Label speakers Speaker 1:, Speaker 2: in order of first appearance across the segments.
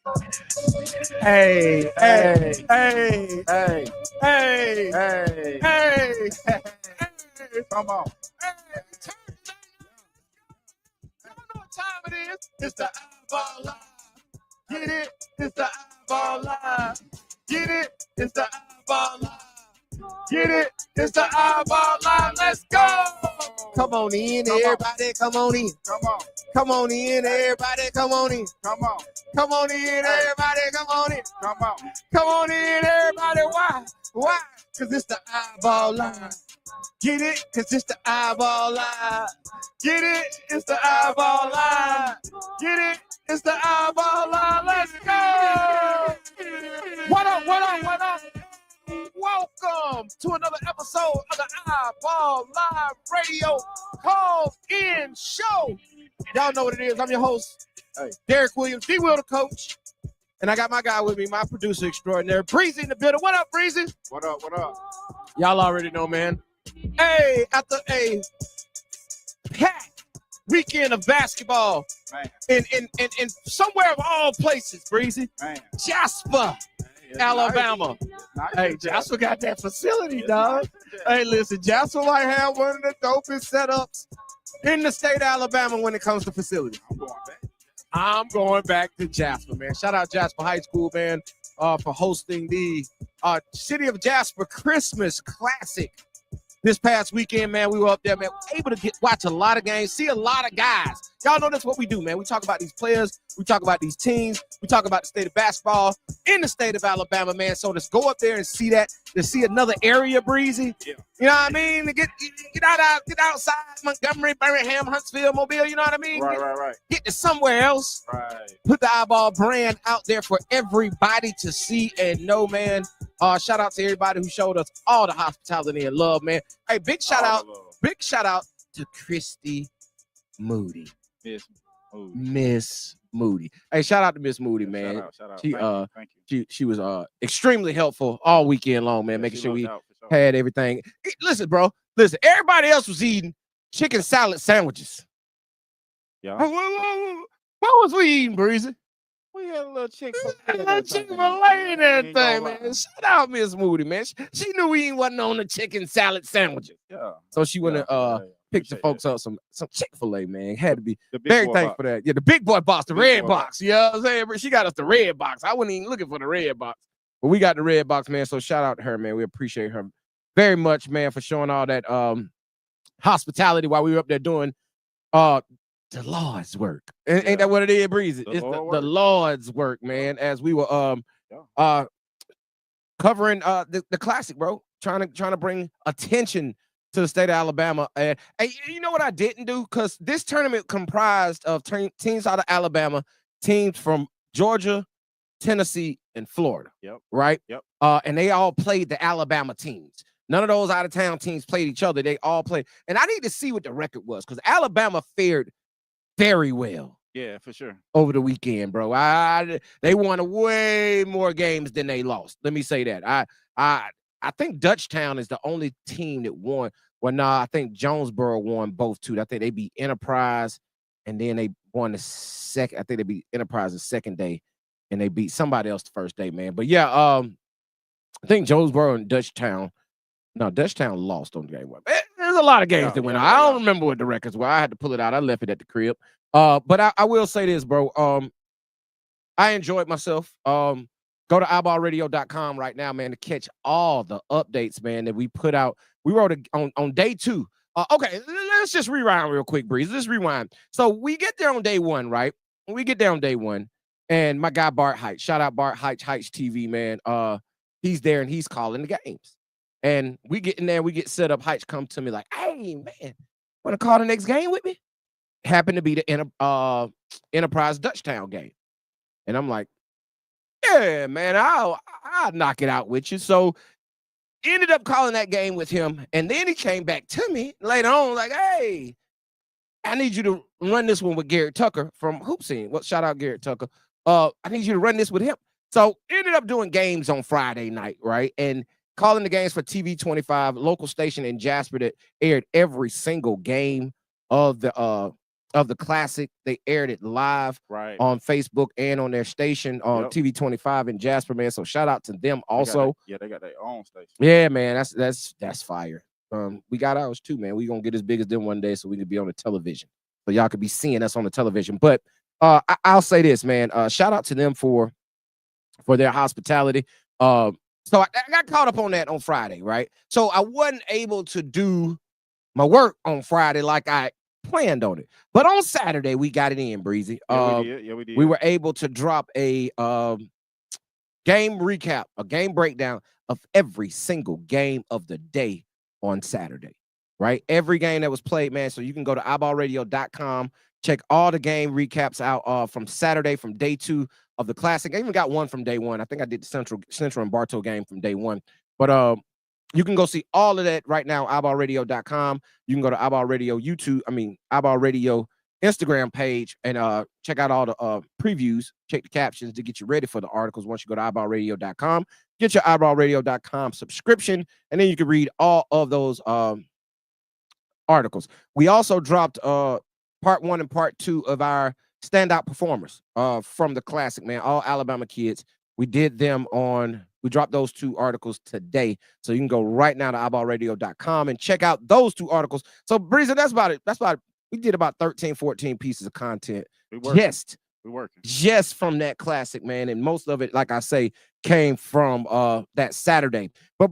Speaker 1: Hey, hey, hey,
Speaker 2: hey,
Speaker 1: hey,
Speaker 2: hey,
Speaker 1: hey, hey.
Speaker 2: come on.
Speaker 1: Hey, y'all know what time it is? It's the iBall Live. Get it? It's the iBall Live. Get it? It's the iBall Live. Get it? It's the iBall Live. Let's go. Come on in, everybody. Come on in.
Speaker 2: Come on.
Speaker 1: Come on in, everybody. Come on in.
Speaker 2: Come on.
Speaker 1: Come on in, everybody. Come on in.
Speaker 2: Come on.
Speaker 1: Come on in, everybody. Why? Why? Because it's the iBall Live. Get it? Because it's the iBall Live. Get it? It's the iBall Live. Get it? It's the iBall Live. Let's go. What up? What up? What up? Welcome to another episode of the iBall Live Radio Call-In Show. Y'all know what it is. I'm your host, Derek Williams, D-Will the coach. And I got my guy with me, my producer extraordinary, Breezy in the building. What up, Breezy?
Speaker 2: What up? What up?
Speaker 1: Y'all already know, man. Hey, after a packed weekend of basketball
Speaker 2: Man.
Speaker 1: in somewhere of all places, Breezy,
Speaker 2: Man.
Speaker 1: Jasper,
Speaker 2: It's
Speaker 1: Alabama.
Speaker 2: nice.
Speaker 1: Hey, Jasper got that facility, dog. Hey, listen, Jasper might have one of the dopest setups in the state of Alabama when it comes to facilities.
Speaker 2: I'm going back.
Speaker 1: I'm going back to Jasper, man. Shout out Jasper High School, man, for hosting the City of Jasper Christmas Classic this past weekend, man. We were up there, man, able to watch a lot of games, see a lot of guys. Y'all know that's what we do, man. We talk about these players. We talk about these teams. We talk about the state of basketball in the state of Alabama, man. So let's go up there and see that, to see another area, Breezy.
Speaker 2: Yeah.
Speaker 1: You know what I mean? To get outside Montgomery, Birmingham, Huntsville, Mobile. You know what I mean?
Speaker 2: Right.
Speaker 1: Get to somewhere else.
Speaker 2: Right.
Speaker 1: Put the iBall brand out there for everybody to see and know, man. Shout out to everybody who showed us all the hospitality and love, man. Hey, big shout out to Christy Moody. Miss Moody. Hey, shout out to Miss Moody, man.
Speaker 2: Shout out.
Speaker 1: She
Speaker 2: Thank you.
Speaker 1: she was extremely helpful all weekend long, man, making sure we had everything. Listen, bro. Listen, everybody else was eating chicken salad sandwiches.
Speaker 2: Yeah.
Speaker 1: What was we eating, Breezy?
Speaker 2: We had a little Chick-fil-A.
Speaker 1: and everything, man. Shout out Miss Moody, man. She knew we wasn't on the chicken salad sandwiches.
Speaker 2: Yeah.
Speaker 1: So she went and picked the folks up some Chick-fil-A, man. Had to be very thankful for that. Yeah, the big boy box, the red box. You know what I'm saying? She got us the red box. I wasn't even looking for the red box. But we got the red box, man. So shout out to her, man. We appreciate her very much, man, for showing all that hospitality while we were up there doing the Lord's work. Ain't that what it is, Breezy? It's the Lord's work, man. As we were covering the classic, bro. Trying to bring attention to the state of Alabama. And you know what I didn't do? Because this tournament comprised of teams out of Alabama, teams from Georgia, Tennessee, and Florida.
Speaker 2: Yep.
Speaker 1: Right?
Speaker 2: Yep.
Speaker 1: And they all played the Alabama teams. None of those out-of-town teams played each other. They all played. And I need to see what the record was, because Alabama fared very well.
Speaker 2: Yeah, for sure.
Speaker 1: Over the weekend, bro. They won way more games than they lost. Let me say that. I think Dutchtown is the only team that won. Well, nah, I think Jonesboro won both too. I think they beat Enterprise, and then they won the second. I think they beat Enterprise the second day, and they beat somebody else the first day, man. But yeah, I think Jonesboro and Dutchtown. No, Dutchtown lost on game one. There's a lot of games that went on. I don't remember what the records were. I had to pull it out. I left it at the crib. But I will say this, bro. I enjoyed myself. Go to iBallRadio.com right now, man, to catch all the updates, man, that we put out. We wrote it on day 2. Okay, let's just rewind real quick, Breeze. Let's rewind. So we get there on day 1, right? We get there on day 1, and my guy Bart Heights, shout out Bart Heights TV, man. He's there and he's calling the games. And we get in there, we get set up. Heights come to me like, hey, man, want to call the next game with me? Happened to be the Enterprise Dutchtown game. And I'm like, yeah, man, I'll knock it out with you. So ended up calling that game with him. And then he came back to me later on like, hey, I need you to run this one with Garrett Tucker from Hoop Scene. Well, shout out Garrett Tucker. I need you to run this with him. So ended up doing games on Friday night, right? And calling the games for TV 25, local station in Jasper that aired every single game of the of the Classic. They aired it live on Facebook and on their station on TV 25 in Jasper, man. So shout out to them also.
Speaker 2: They got their own station.
Speaker 1: Yeah, man, that's fire. We got ours too, man. We gonna get as big as them one day so we can be on the television. So y'all could be seeing us on the television. But I'll say this, man. Shout out to them for their hospitality. So I got caught up on that on Friday, right? So I wasn't able to do my work on Friday like I planned on it. But on Saturday, we got it in, Breezy.
Speaker 2: We did. Yeah, we did.
Speaker 1: We were able to drop a game recap, a game breakdown of every single game of the day on Saturday, right? Every game that was played, man. So you can go to iBallradio.com, check all the game recaps out from Saturday, from day 2 of the Classic. I even got one from day 1. I think I did the Central and Bartow game from day 1. But you can go see all of that right now, iBallradio.com. You can go to iBall Radio iBall Radio Instagram page and check out all the previews, check the captions to get you ready for the articles once you go to iBallradio.com. Get your iBallradio.com subscription, and then you can read all of those articles. We also dropped part 1 and part 2 of our standout performers from the Classic, man. All Alabama kids. We did them we dropped those 2 articles today. So you can go right now to iBallradio.com and check out those 2 articles. So, Breezy, that's about it. We did about 13, 14 pieces of content. Just from that Classic, man. And most of it, like I say, came from that Saturday. But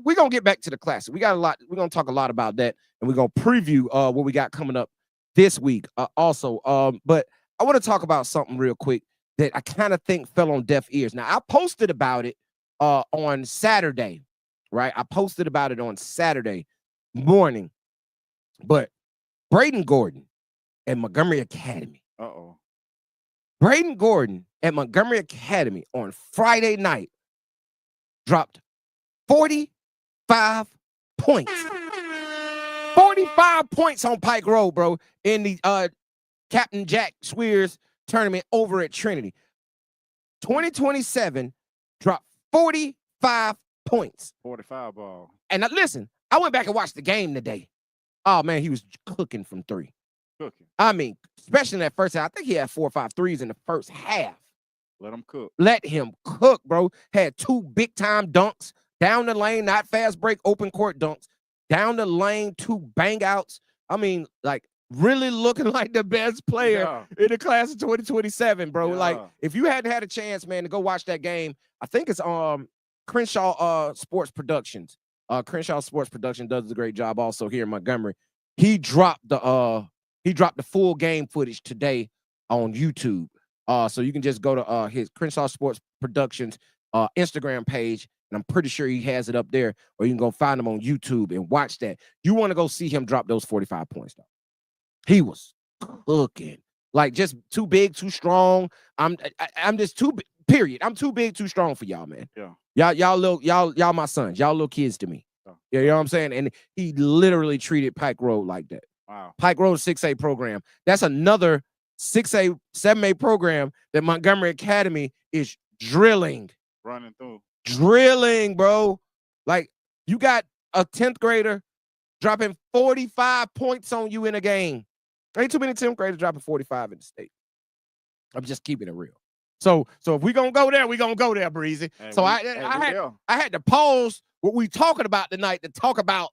Speaker 1: we're going to get back to the Classic. We got a lot. We're going to talk a lot about that. And we're going to preview what we got coming up this week also. But I want to talk about something real quick that I kind of think fell on deaf ears. Now, I posted about it on Saturday, right? I posted about it on Saturday morning. But Braden Gordon at Montgomery Academy. Braden Gordon at Montgomery Academy on Friday night dropped 45 points. 45 points on Pike Road, bro, in the Captain Jack Swears tournament over at Trinity. 2027 dropped 45 points.
Speaker 2: 45 ball.
Speaker 1: And listen, I went back and watched the game today. Oh, man, he was cooking from 3. I mean, especially in that first half. I think he had 4 or 5 threes in the first half.
Speaker 2: Let
Speaker 1: him cook, bro. Had 2 big-time dunks down the lane, not fast break, open court dunks. Down the lane, 2 bang outs. I mean, like, really looking like the best player in the class of 2027, bro. Like, if you hadn't had a chance, man, to go watch that game, I think it's Crenshaw Sports Productions. Crenshaw Sports Production does a great job also here in Montgomery. He dropped the full game footage today on YouTube. So you can just go to his Crenshaw Sports Productions Instagram page, and I'm pretty sure he has it up there, or you can go find him on YouTube and watch that. You want to go see him drop those 45 points, though. He was cooking. Like, just too big, too strong. I'm just too period. I'm too big, too strong for y'all, man. Y'all my sons. Y'all little kids to me. You know what I'm saying? And he literally treated Pike Road like that.
Speaker 2: Wow.
Speaker 1: Pike Road 6A program. That's another 6A, 7A program that Montgomery Academy is drilling.
Speaker 2: Running through.
Speaker 1: Drilling, bro. Like, you got a 10th grader dropping 45 points on you in a game. Ain't too many 10th graders dropping 45 in the state. I'm just keeping it real. So if we gonna go there, we gonna go there, Breezy.
Speaker 2: Hey,
Speaker 1: so I had to pause what we talking about tonight to talk about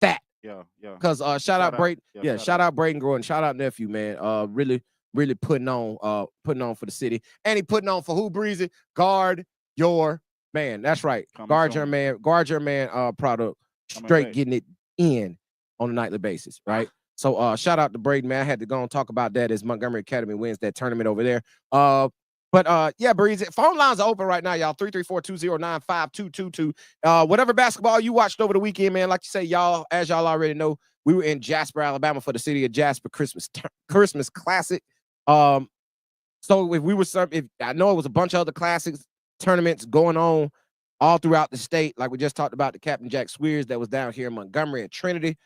Speaker 1: that.
Speaker 2: Yeah.
Speaker 1: Because shout out Braden. Shout out Braden Gordon. Shout out nephew, man. Really putting on for the city. And he putting on for who, Breezy? Guard your man. That's right. Guard your man product. Straight getting it in on a nightly basis, right? So shout out to Braden, man. I had to go and talk about that as Montgomery Academy wins that tournament over there. But yeah, Breezy, phone lines are open right now, y'all. 334-209-5222. Whatever basketball you watched over the weekend, man, like you say, y'all, as y'all already know, we were in Jasper, Alabama for the City of Jasper Christmas Classic. So if I know it was a bunch of other classics tournaments going on all throughout the state, like we just talked about the Captain Jack Swears that was down here in Montgomery and Trinity.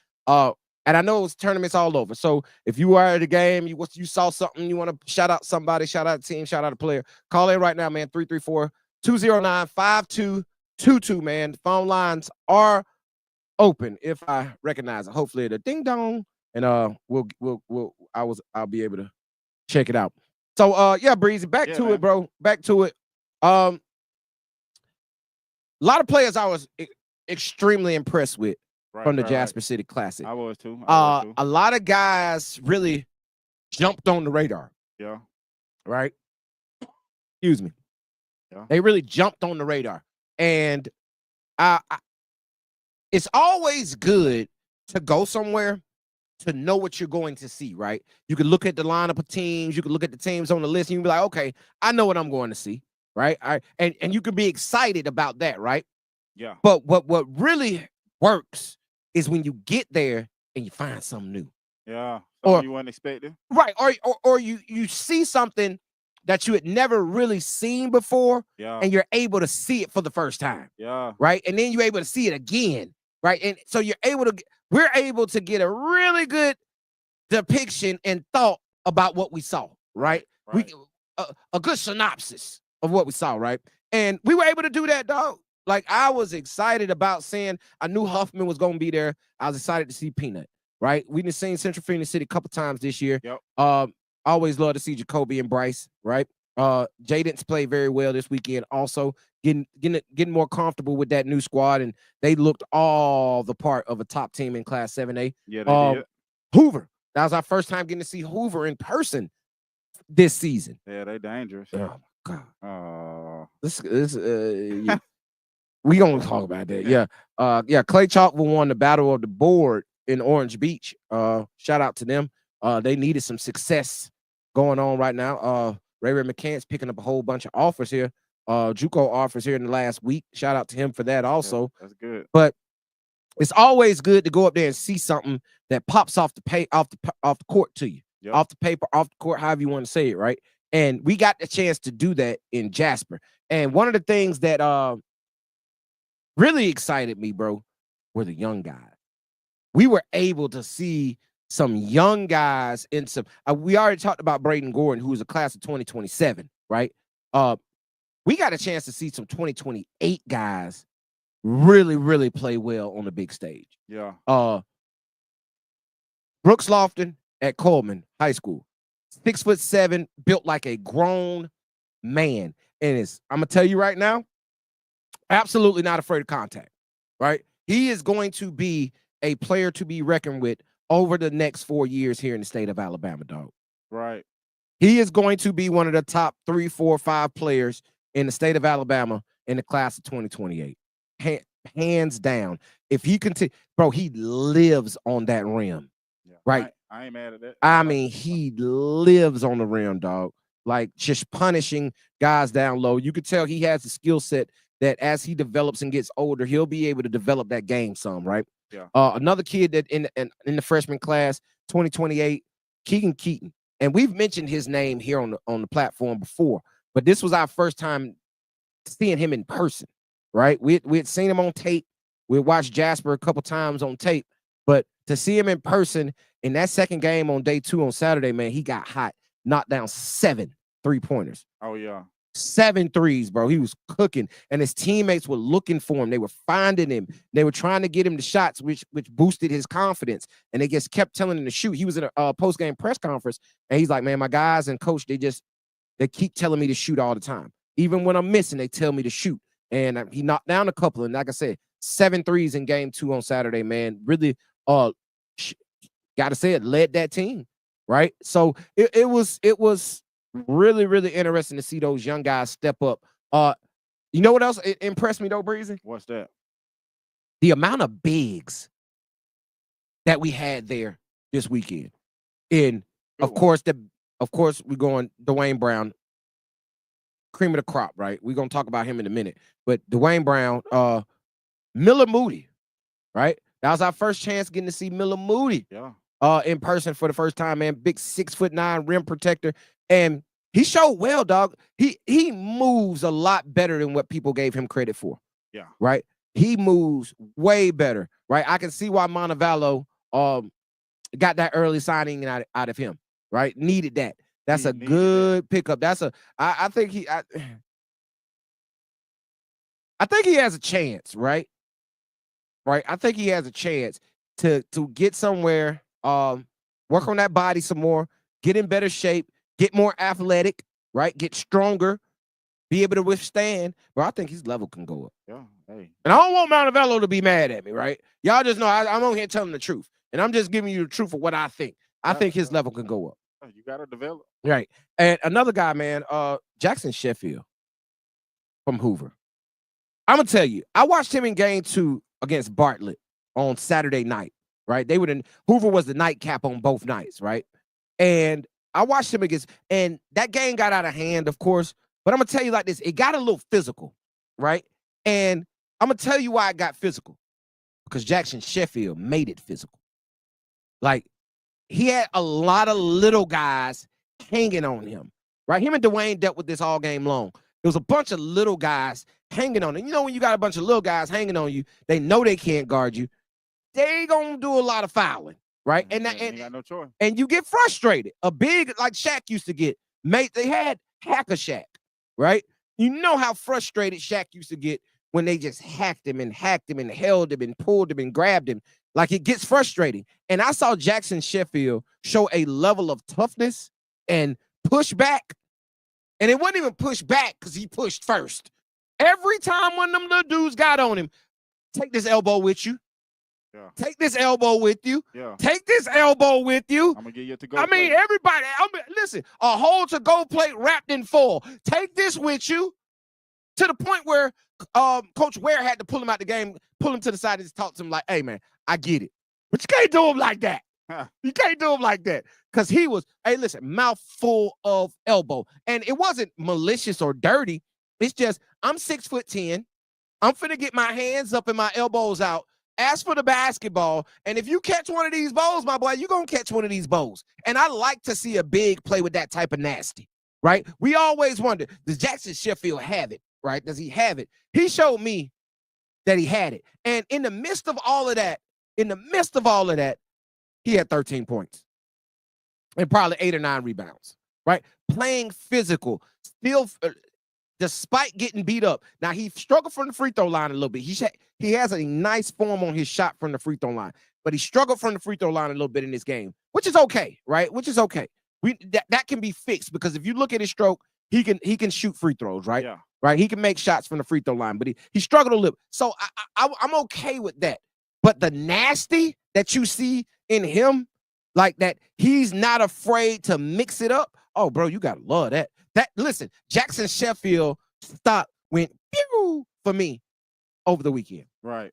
Speaker 1: And I know it was tournaments all over. So if you were at a game, you saw something, you want to shout out somebody, shout out a team, shout out a player, call in right now, man. 334-209-5222, man. The phone lines are open if I recognize it. Hopefully the ding dong and I'll be able to check it out. So yeah, Breezy, back to it, bro. Back to it. A lot of players I was extremely impressed with from the Jasper City Classic.
Speaker 2: I was too.
Speaker 1: A lot of guys really jumped on the radar.
Speaker 2: Yeah.
Speaker 1: Right? Excuse me.
Speaker 2: Yeah.
Speaker 1: They really jumped on the radar. And it's always good to go somewhere to know what you're going to see, right? You can look at the lineup of teams, you can look at the teams on the list, and you can be like, okay, I know what I'm going to see, right? And you can be excited about that, right?
Speaker 2: Yeah.
Speaker 1: But what really works is when you get there and you find something new.
Speaker 2: Yeah. Something you weren't expecting.
Speaker 1: Right. Or you see something that you had never really seen before, and you're able to see it for the first time.
Speaker 2: Yeah.
Speaker 1: Right. And then you're able to see it again. Right. And so we're able to get a really good depiction and thought about what we saw. Right. A good synopsis of what we saw. Right. And we were able to do that, dog. Like, I was excited about seeing, I knew Huffman was going to be there. I was excited to see Peanut. Right. We done seen Central Phoenix City a couple times this year.
Speaker 2: Yep.
Speaker 1: Always love to see Jacoby and Bryce. Right. Jaden's played very well this weekend. Also getting more comfortable with that new squad, and they looked all the part of a top team in Class 7A.
Speaker 2: Yeah, they did.
Speaker 1: Hoover. That was our first time getting to see Hoover in person this season.
Speaker 2: Yeah, they dangerous.
Speaker 1: Oh my God. This we gonna talk about that. Yeah. Clay Chalkville won the Battle of the Board in Orange Beach. Shout out to them. They needed some success going on right now. Ray McCants picking up a whole bunch of offers here. JUCO offers here in the last week. Shout out to him for that also.
Speaker 2: Yeah, that's good.
Speaker 1: But it's always good to go up there and see something that pops off the court to you. Yep. Off the paper, off the court, however you want to say it, right? And we got the chance to do that in Jasper. And one of the things that really excited me, bro, were the young guys. We were able to see some young guys in some. We already talked about Braden Gordon, who was a class of 2027, right? We got a chance to see some 2028 guys really, really play well on the big stage.
Speaker 2: Yeah.
Speaker 1: Brooks Lofton at Coleman High School, 6'7", built like a grown man, and I'm gonna tell you right now, absolutely not afraid of contact. Right? He is going to be a player to be reckoned with over the next 4 years here in the state of Alabama, dog.
Speaker 2: Right.
Speaker 1: He is going to be one of the top 3, 4, 5 players in the state of Alabama in the class of 2028. Hands down. If he continue, bro, he lives on that rim. Yeah. Right?
Speaker 2: I ain't mad at that.
Speaker 1: I mean, he lives on the rim, dog. Like, just punishing guys down low. You could tell he has a skill set that as he develops and gets older, he'll be able to develop that game some, right?
Speaker 2: Yeah.
Speaker 1: Another kid that in the freshman class, 2028, Keegan Keaton. And we've mentioned his name here on the platform before, but this was our first time seeing him in person, right? We had seen him on tape. We watched Jasper a couple times on tape, but to see him in person in that second game on day 2 on Saturday, man, he got hot, knocked down 7 3-pointers.
Speaker 2: Oh, yeah.
Speaker 1: 7 threes, bro. He was cooking, and his teammates were looking for him. They were finding him. They were trying to get him the shots, which boosted his confidence. And they just kept telling him to shoot. He was in a post-game press conference, and he's like, man, my guys and coach, they keep telling me to shoot all the time. Even when I'm missing, they tell me to shoot. And he knocked down a couple, and like I said, 7 threes in game 2 on Saturday, man. Really, gotta say it, led that team, right? So it was really, really interesting to see those young guys step up. You know what else impressed me though, Breezy?
Speaker 2: What's that?
Speaker 1: The amount of bigs that we had there this weekend. And of course, we're going Dwayne Brown, cream of the crop, right? We're gonna talk about him in a minute. But Dwayne Brown, Miller Moody, right? That was our first chance getting to see Miller Moody.
Speaker 2: Yeah.
Speaker 1: In person for the first time, man. Big 6'9" rim protector. And he showed well, dog. He moves a lot better than what people gave him credit for.
Speaker 2: Yeah.
Speaker 1: Right? He moves way better. Right? I can see why Montevallo got that early signing out of him. Right? Needed that. That's a good pickup. I think he has a chance, right? Right? I think he has a chance to get somewhere Work on that body some more, get in better shape, get more athletic, right? Get stronger, be able to withstand. Bro, I think his level can go up.
Speaker 2: Yeah, hey.
Speaker 1: And I don't want Montevello to be mad at me, right? Y'all just know I'm on here telling the truth. And I'm just giving you the truth of what I think. I think his level can go up.
Speaker 2: You got to develop.
Speaker 1: Right. And another guy, man, Jackson Sheffield from Hoover. I'm going to tell you, I watched him in game 2 against Bartlett on Saturday night, right? Hoover was the nightcap on both nights, right? And I watched him and that game got out of hand, of course. But I'm going to tell you like this. It got a little physical, right? And I'm going to tell you why it got physical. Because Jackson Sheffield made it physical. Like, he had a lot of little guys hanging on him, right? Him and Dwayne dealt with this all game long. There was a bunch of little guys hanging on him. You know, when you got a bunch of little guys hanging on you, they know they can't guard you. They gonna do a lot of fouling, right? And
Speaker 2: got no choice.
Speaker 1: And you get frustrated. A big, like Shaq used to get, they had Hacker Shaq, right? You know how frustrated Shaq used to get when they just hacked him and held him and pulled him and grabbed him. Like, it gets frustrating. And I saw Jackson Sheffield show a level of toughness and push back. And it wasn't even push back because he pushed first. Every time one of them little dudes got on him, take this elbow with you.
Speaker 2: Yeah.
Speaker 1: Take this elbow with you.
Speaker 2: Yeah.
Speaker 1: Take this elbow with you.
Speaker 2: I'm going to get you to go.
Speaker 1: Everybody, listen, a hold to go plate wrapped in foil. Take this with you, to the point where Coach Ware had to pull him out the game, pull him to the side and just talk to him like, hey, man, I get it. But you can't do him like that. You can't do him like that. Because he was, hey, listen, mouth full of elbow. And it wasn't malicious or dirty. It's just, I'm 6'10". I'm finna get my hands up and my elbows out. Ask for the basketball. And if you catch one of these balls, my boy, you're going to catch one of these balls. And I like to see a big play with that type of nasty, right? We always wonder, does Jackson Sheffield have it, right? Does he have it? He showed me that he had it. And in the midst of all of that, he had 13 points and probably 8 or 9 rebounds, right? Playing physical, still, despite getting beat up. Now, he struggled from the free throw line a little bit. He has a nice form on his shot from the free throw line, but he struggled from the free throw line a little bit in this game, which is okay, right? Which is okay. That can be fixed, because if you look at his stroke, he can shoot free throws, right?
Speaker 2: Yeah.
Speaker 1: Right? He can make shots from the free throw line, but he struggled a little. So I'm okay with that. But the nasty that you see in him, like that, he's not afraid to mix it up. Oh, bro, you gotta love that. Listen, Jackson Sheffield stock went pew for me over the weekend.
Speaker 2: Right.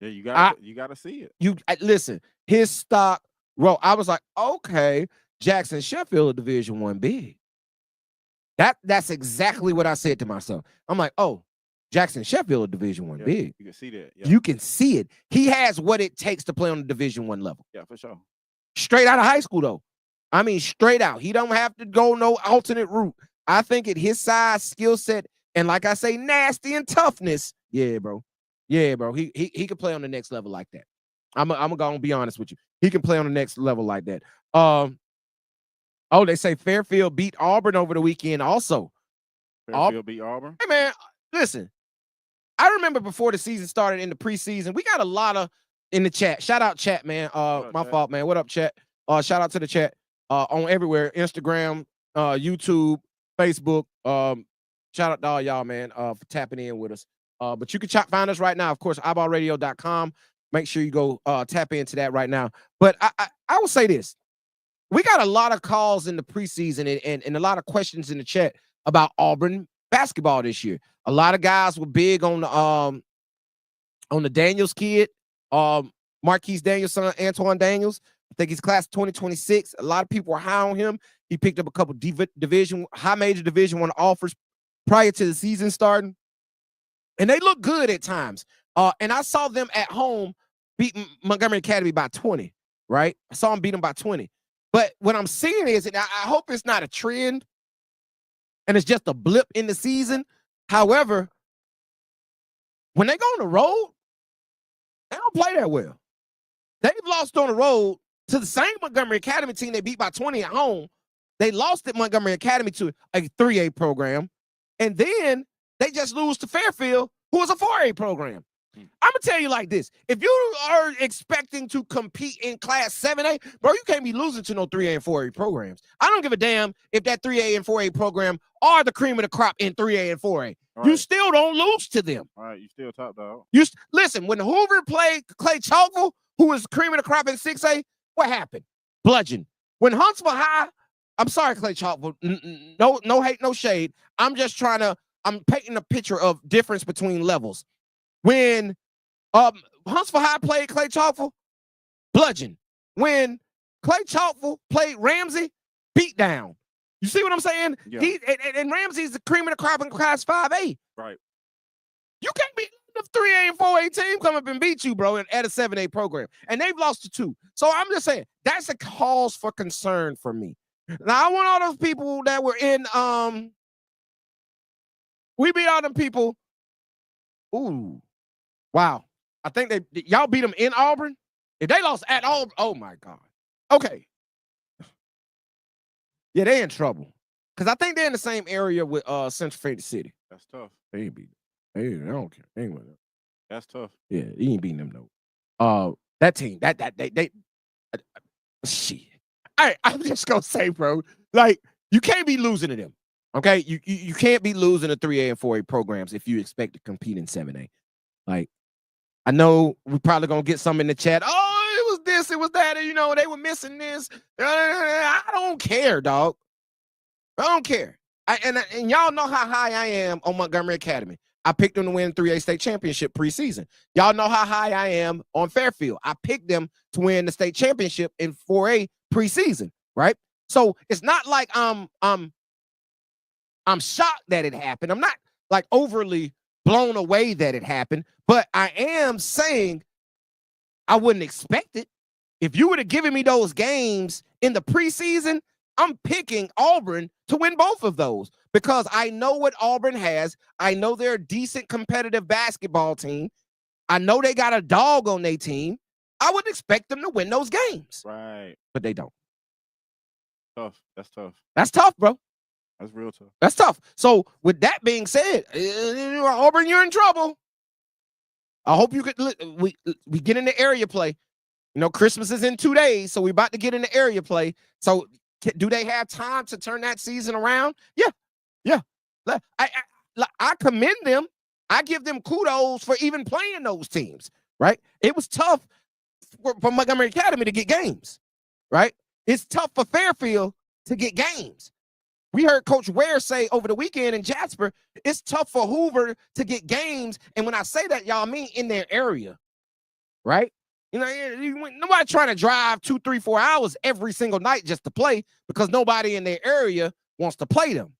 Speaker 2: Yeah, you got to see it.
Speaker 1: Listen, his stock, bro. I was like, okay, Jackson Sheffield, Division I big. That's exactly what I said to myself. I'm like, oh, Jackson Sheffield, Division I big.
Speaker 2: You can see that. Yeah.
Speaker 1: You can see it. He has what it takes to play on the Division I level.
Speaker 2: Yeah, for sure.
Speaker 1: Straight out of high school, though. I mean, straight out. He don't have to go no alternate route. I think at his size, skill set, and like I say, nasty and toughness. Yeah, bro. Yeah, bro. He can play on the next level like that. I'm gonna be honest with you. He can play on the next level like that. They say Fairfield beat Auburn over the weekend also.
Speaker 2: Fairfield beat Auburn?
Speaker 1: Hey, man, listen. I remember before the season started in the preseason, we got a lot of in the chat. Shout out chat, man. My fault, man. What up, chat? Shout out to the chat on everywhere. Instagram, YouTube, Facebook. Shout out to all y'all, man, for tapping in with us. But you can find us right now, of course, iBallradio.com. Make sure you go tap into that right now. But I will say this. We got a lot of calls in the preseason and a lot of questions in the chat about Auburn basketball this year. A lot of guys were big on the Daniels kid, Marquise Daniels' son, Antoine Daniels. I think he's class 2026. A lot of people were high on him. He picked up a couple high major Division I offers prior to the season starting. And they look good at times. And I saw them at home beat Montgomery Academy by 20, right? I saw them beat them by 20. But what I'm seeing is, and I hope it's not a trend and it's just a blip in the season. However, when they go on the road, they don't play that well. They've lost on the road to the same Montgomery Academy team they beat by 20 at home. They lost at Montgomery Academy to a 3A program. And then they just lose to Fairfield, who is a 4A program. I'm gonna tell you like this: if you are expecting to compete in Class 7A, bro, you can't be losing to no 3A and 4A programs. I don't give a damn if that 3A and 4A program are the cream of the crop in 3A and 4A. Right. You still don't lose to them.
Speaker 2: All right, you still top dog.
Speaker 1: Listen, when Hoover played Clay Chalkville, who was cream of the crop in 6A, what happened? Bludgeon. When Huntsville High, I'm sorry, Clay Chalkville, no hate, no shade. I'm painting a picture of difference between levels. When Huntsville High played Clay Chalkville, bludgeon. When Clay Chalkville played Ramsey, beat down. You see what I'm saying? Yeah. And Ramsey's the cream of the crop in Class 5A.
Speaker 2: Right.
Speaker 1: You can't be the 3A and 4A team come up and beat you, bro, at a 7A program. And they've lost to 2. So I'm just saying, that's a cause for concern for me. Now, I want all those people that were in, we beat all them people. Ooh. Wow. I think y'all beat them in Auburn. If they lost at Auburn, oh my God. Okay. Yeah, they in trouble. Because I think they're in the same area with Central Freight City.
Speaker 2: That's tough.
Speaker 1: They ain't beat them. I don't care. They ain't with them.
Speaker 2: That's tough.
Speaker 1: Yeah, he ain't beating them though. That team, they shit. I'm just gonna say, bro, like, you can't be losing to them. Okay? You can't be losing to 3A and 4A programs if you expect to compete in 7A. Like, I know we're probably gonna get some in the chat. Oh, it was this, it was that, and they were missing this. I don't care, dog. I don't care. And y'all know how high I am on Montgomery Academy. I picked them to win 3A state championship preseason. Y'all know how high I am on Fairfield. I picked them to win the state championship in 4A preseason, right? So it's not like I'm shocked that it happened. I'm not like overly blown away that it happened, but I am saying I wouldn't expect it. If you would have given me those games in the preseason, I'm picking Auburn to win both of those because I know what Auburn has. I know they're a decent competitive basketball team. I know they got a dog on their team. I would expect them to win those games.
Speaker 2: Right.
Speaker 1: But they don't.
Speaker 2: Tough. That's tough.
Speaker 1: That's tough, bro.
Speaker 2: That's real tough.
Speaker 1: That's tough. So with that being said, Auburn, you're in trouble. I hope you could. We get in the area play. Christmas is in 2 days, so we're about to get in the area play. So do they have time to turn that season around? Yeah. I commend them. I give them kudos for even playing those teams, right? It was tough for Montgomery Academy to get games, right? It's tough for Fairfield to get games. We heard Coach Ware say over the weekend in Jasper, it's tough for Hoover to get games. And when I say that, y'all, I mean in their area, right? Nobody trying to drive 2, 3, 4 hours every single night just to play because nobody in their area wants to play them.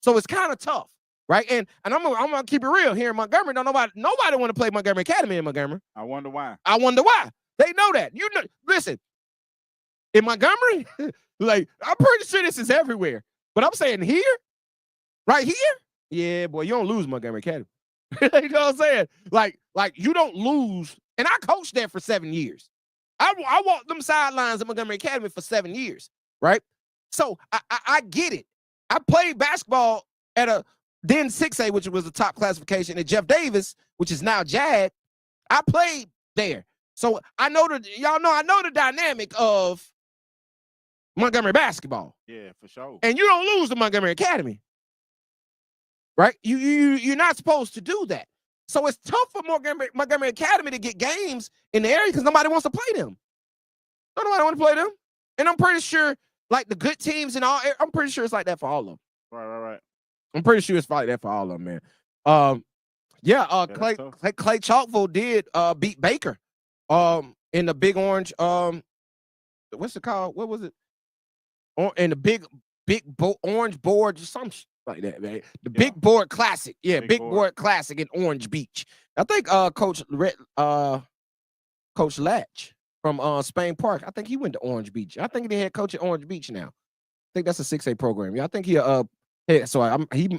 Speaker 1: So it's kind of tough, right? And I'm gonna keep it real here in Montgomery. Nobody want to play Montgomery Academy in Montgomery.
Speaker 2: I wonder why.
Speaker 1: They know that. Listen, in Montgomery, like, I'm pretty sure this is everywhere. But I'm saying here, right here, yeah, boy, you don't lose Montgomery Academy. You know what I'm saying? Like you don't lose. And I coached there for 7 years. I walked them sidelines at Montgomery Academy for 7 years, right? So I get it. I played basketball at then 6A, which was the top classification, at Jeff Davis, which is now JAG. I played there. So I know the dynamic of Montgomery basketball.
Speaker 2: Yeah, for sure.
Speaker 1: And you don't lose to Montgomery Academy, right? You're not supposed to do that. So it's tough for Montgomery Academy to get games in the area because nobody wants to play them. Nobody want to play them. And I'm pretty sure, like, the good teams and all, I'm pretty sure it's like that for all of them.
Speaker 2: Right.
Speaker 1: I'm pretty sure it's like that for all of them, man. Clay Chalkville did beat Baker in the Big Orange, what's it called? What was it? In the big orange board, just some like that, man. The Big Board Classic. Yeah, Big Board Classic in Orange Beach. I think Coach Latch from Spain Park, I think he went to Orange Beach. I think they had coach at Orange Beach now. I think that's a 6A program. Yeah, I think he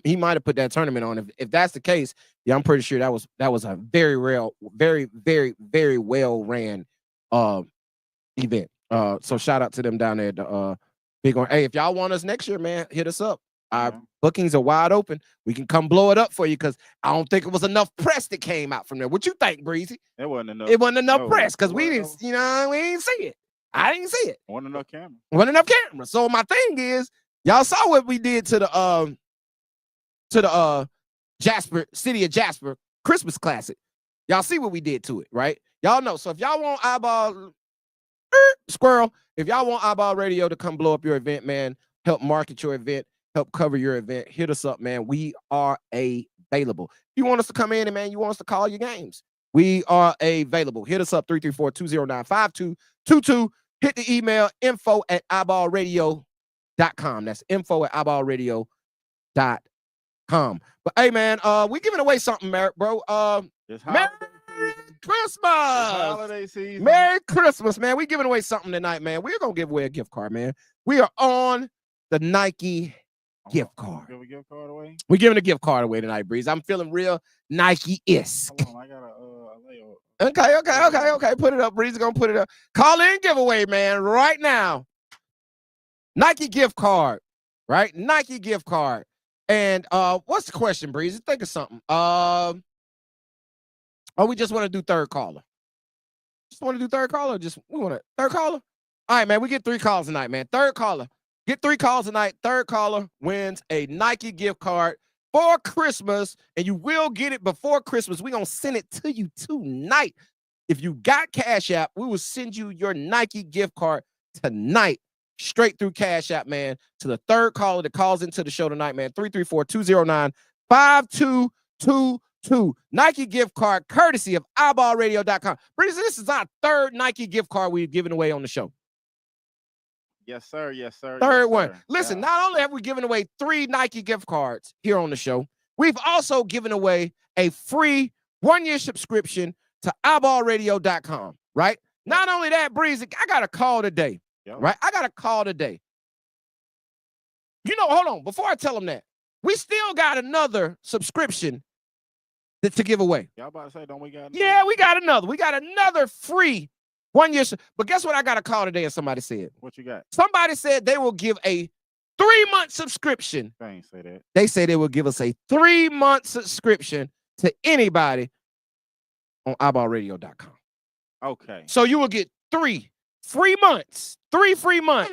Speaker 1: he might have put that tournament on. If that's the case, yeah, I'm pretty sure that was a very very, very, very well ran event. So shout out to them down there at the Big Orange. Hey, if y'all want us next year, man, hit us up. Our bookings are wide open. We can come blow it up for you because I don't think it was enough press that came out from there. What you think, Breezy?
Speaker 2: It wasn't enough.
Speaker 1: It wasn't enough press because we didn't, we didn't see it. I didn't see it.
Speaker 2: Wasn't enough camera.
Speaker 1: Wasn't enough camera. So my thing is, y'all saw what we did to the Jasper, City of Jasper Christmas Classic. Y'all see what we did to it, right? Y'all know. So if y'all want iBall Squirrel, if y'all want iBall Radio to come blow up your event, man, help market your event, help cover your event, hit us up, man. We are available. If you want us to come in and, man, you want us to call your games, we are available. Hit us up, 334-209-5222. Hit the email, info@iballradio.com. That's info@iballradio.com. But, hey, man, we giving away something, bro. Merry Christmas.
Speaker 2: Holiday season.
Speaker 1: Merry Christmas, man. We giving away something tonight, man. We're going to give away a gift card, man. We are on the Nike gift card.
Speaker 2: Give a gift card away?
Speaker 1: We're giving a gift card away tonight, Breeze. I'm feeling real Nike-esque.
Speaker 2: Hold on, I got a layout.
Speaker 1: Okay. Put it up. Breeze is going to put it up. Call in giveaway, man, right now. Nike gift card, right? Nike gift card. And what's the question, Breeze? Think of something. We just want to do third caller. Just want to do third caller? We want to third caller? All right, man. We get 3 calls tonight, man. Third caller. Get 3 calls tonight. Third caller wins a Nike gift card for Christmas, and you will get it before Christmas. We're going to send it to you tonight. If you got Cash App, we will send you your Nike gift card tonight, straight through Cash App, man, to the third caller that calls into the show tonight, man, 334-209-5222. Nike gift card, courtesy of iBallRadio.com. Breezy, this is our third Nike gift card we've given away on the show.
Speaker 2: Yes, sir. Yes, sir.
Speaker 1: Third one. Listen, not only have we given away 3 Nike gift cards here on the show, we've also given away a free 1-year subscription to iBallRadio.com, right? Not only that, Breezy, I got a call today, right? I got a call today. You know, hold on. Before I tell them that, we still got another subscription to give away.
Speaker 2: Y'all about to say, don't we got another?
Speaker 1: Yeah, we got another. We got another free 1 year. But guess what? I got a call today and somebody said.
Speaker 2: What you got?
Speaker 1: Somebody said they will give a 3-month subscription.
Speaker 2: They ain't say that.
Speaker 1: They say they will give us a 3-month subscription to anybody on iBallRadio.com.
Speaker 2: Okay.
Speaker 1: So you will get 3 free months. 3 free months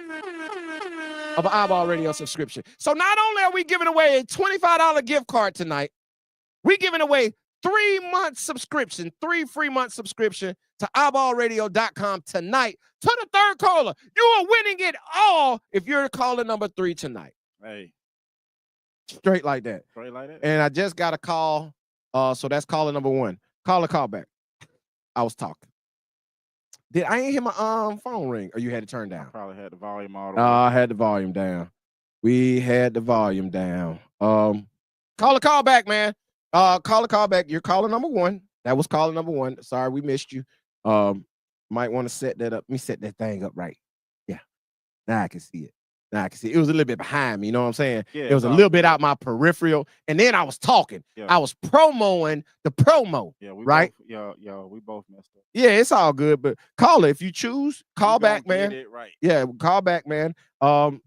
Speaker 1: of an iBall Radio subscription. So not only are we giving away a $25 gift card tonight, we're giving away 3-month subscription, 3 free month subscription to iBallRadio.com tonight to the third caller. You are winning it all if you're caller number 3 tonight.
Speaker 2: Hey.
Speaker 1: Straight like that.
Speaker 2: Straight like that.
Speaker 1: And I just got a call. So that's caller number 1. Call back. I was talking. I ain't hear my phone ring, or you had it turned down?
Speaker 2: I probably had the volume all the way.
Speaker 1: I had the volume down. We had the volume down. Call back, man. Call back. You're caller number 1. That was caller number 1. Sorry, we missed you. Might want to set that up. Let me set that thing up right. Yeah. Now I can see it. It was a little bit behind me, you know what I'm saying?
Speaker 2: Yeah,
Speaker 1: it was a little bit out my peripheral. And then I was talking. Yeah. I was promoing the promo.
Speaker 2: Yeah,
Speaker 1: right?
Speaker 2: We both messed up.
Speaker 1: Yeah, it's all good. But caller, if you choose, call back, man.
Speaker 2: Get it right.
Speaker 1: Yeah, call back, man. I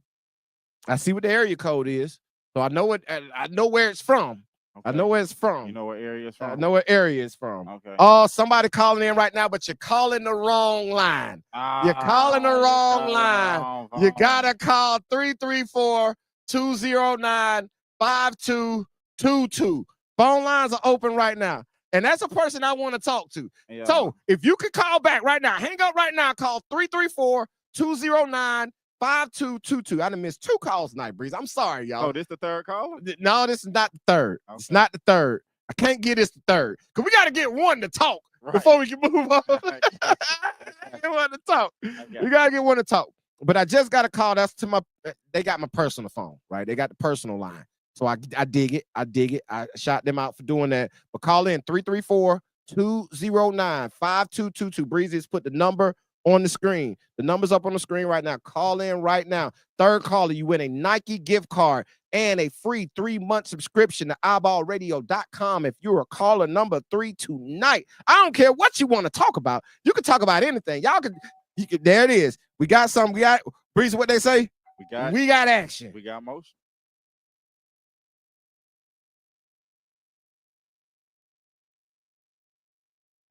Speaker 1: see what the area code is. So I know where it's from. Okay. I know where it's from.
Speaker 2: You know what area it's from?
Speaker 1: I know what area it's from.
Speaker 2: Okay.
Speaker 1: Oh, somebody calling in right now, but you're calling the wrong line. You're calling the wrong line. You gotta call 334-209-5222. Phone lines are open right now. And that's a person I want to talk to. Yeah. So if you could call back right now, hang up right now, call 334-209-5222. I done missed 2 calls tonight, Breeze. I'm sorry, y'all.
Speaker 2: Oh, this the third caller?
Speaker 1: No, this is not the third. Okay. It's not the third. I can't get this the third. Because we got to get one to talk before we can move on. Get one to talk. We got to get one to talk. But I just got a call. They got my personal phone, right? They got the personal line. So I dig it. I shot them out for doing that. But call in 334-209-5222. Breezy's put the number on the screen. The number's up on the screen right now. Call in right now. Third caller, you win a Nike gift card and a free 3-month subscription to iBallRadio.com if you're a caller number 3 tonight. I don't care what you want to talk about. You can talk about anything. There it is. We got something. Breezy, what they say?
Speaker 2: We got
Speaker 1: action.
Speaker 2: We got motion.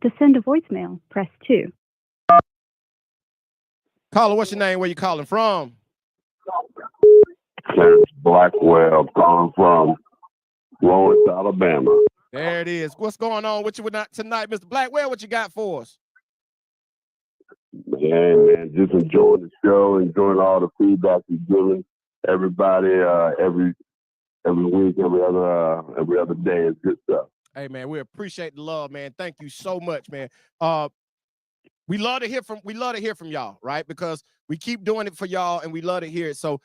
Speaker 3: To send a voicemail, press 2.
Speaker 1: Caller, what's your name? Where you calling from?
Speaker 4: Clarence Blackwell, calling from Lawrence, Alabama.
Speaker 1: There it is. What's going on with you tonight, Mr. Blackwell? What you got for us?
Speaker 4: Man, just enjoying the show, enjoying all the feedback you're giving everybody every week, every other day. It's good stuff.
Speaker 1: Hey man, we appreciate the love, man. Thank you so much, man. We love to hear from y'all, right? Because we keep doing it for y'all and we love to hear it. So,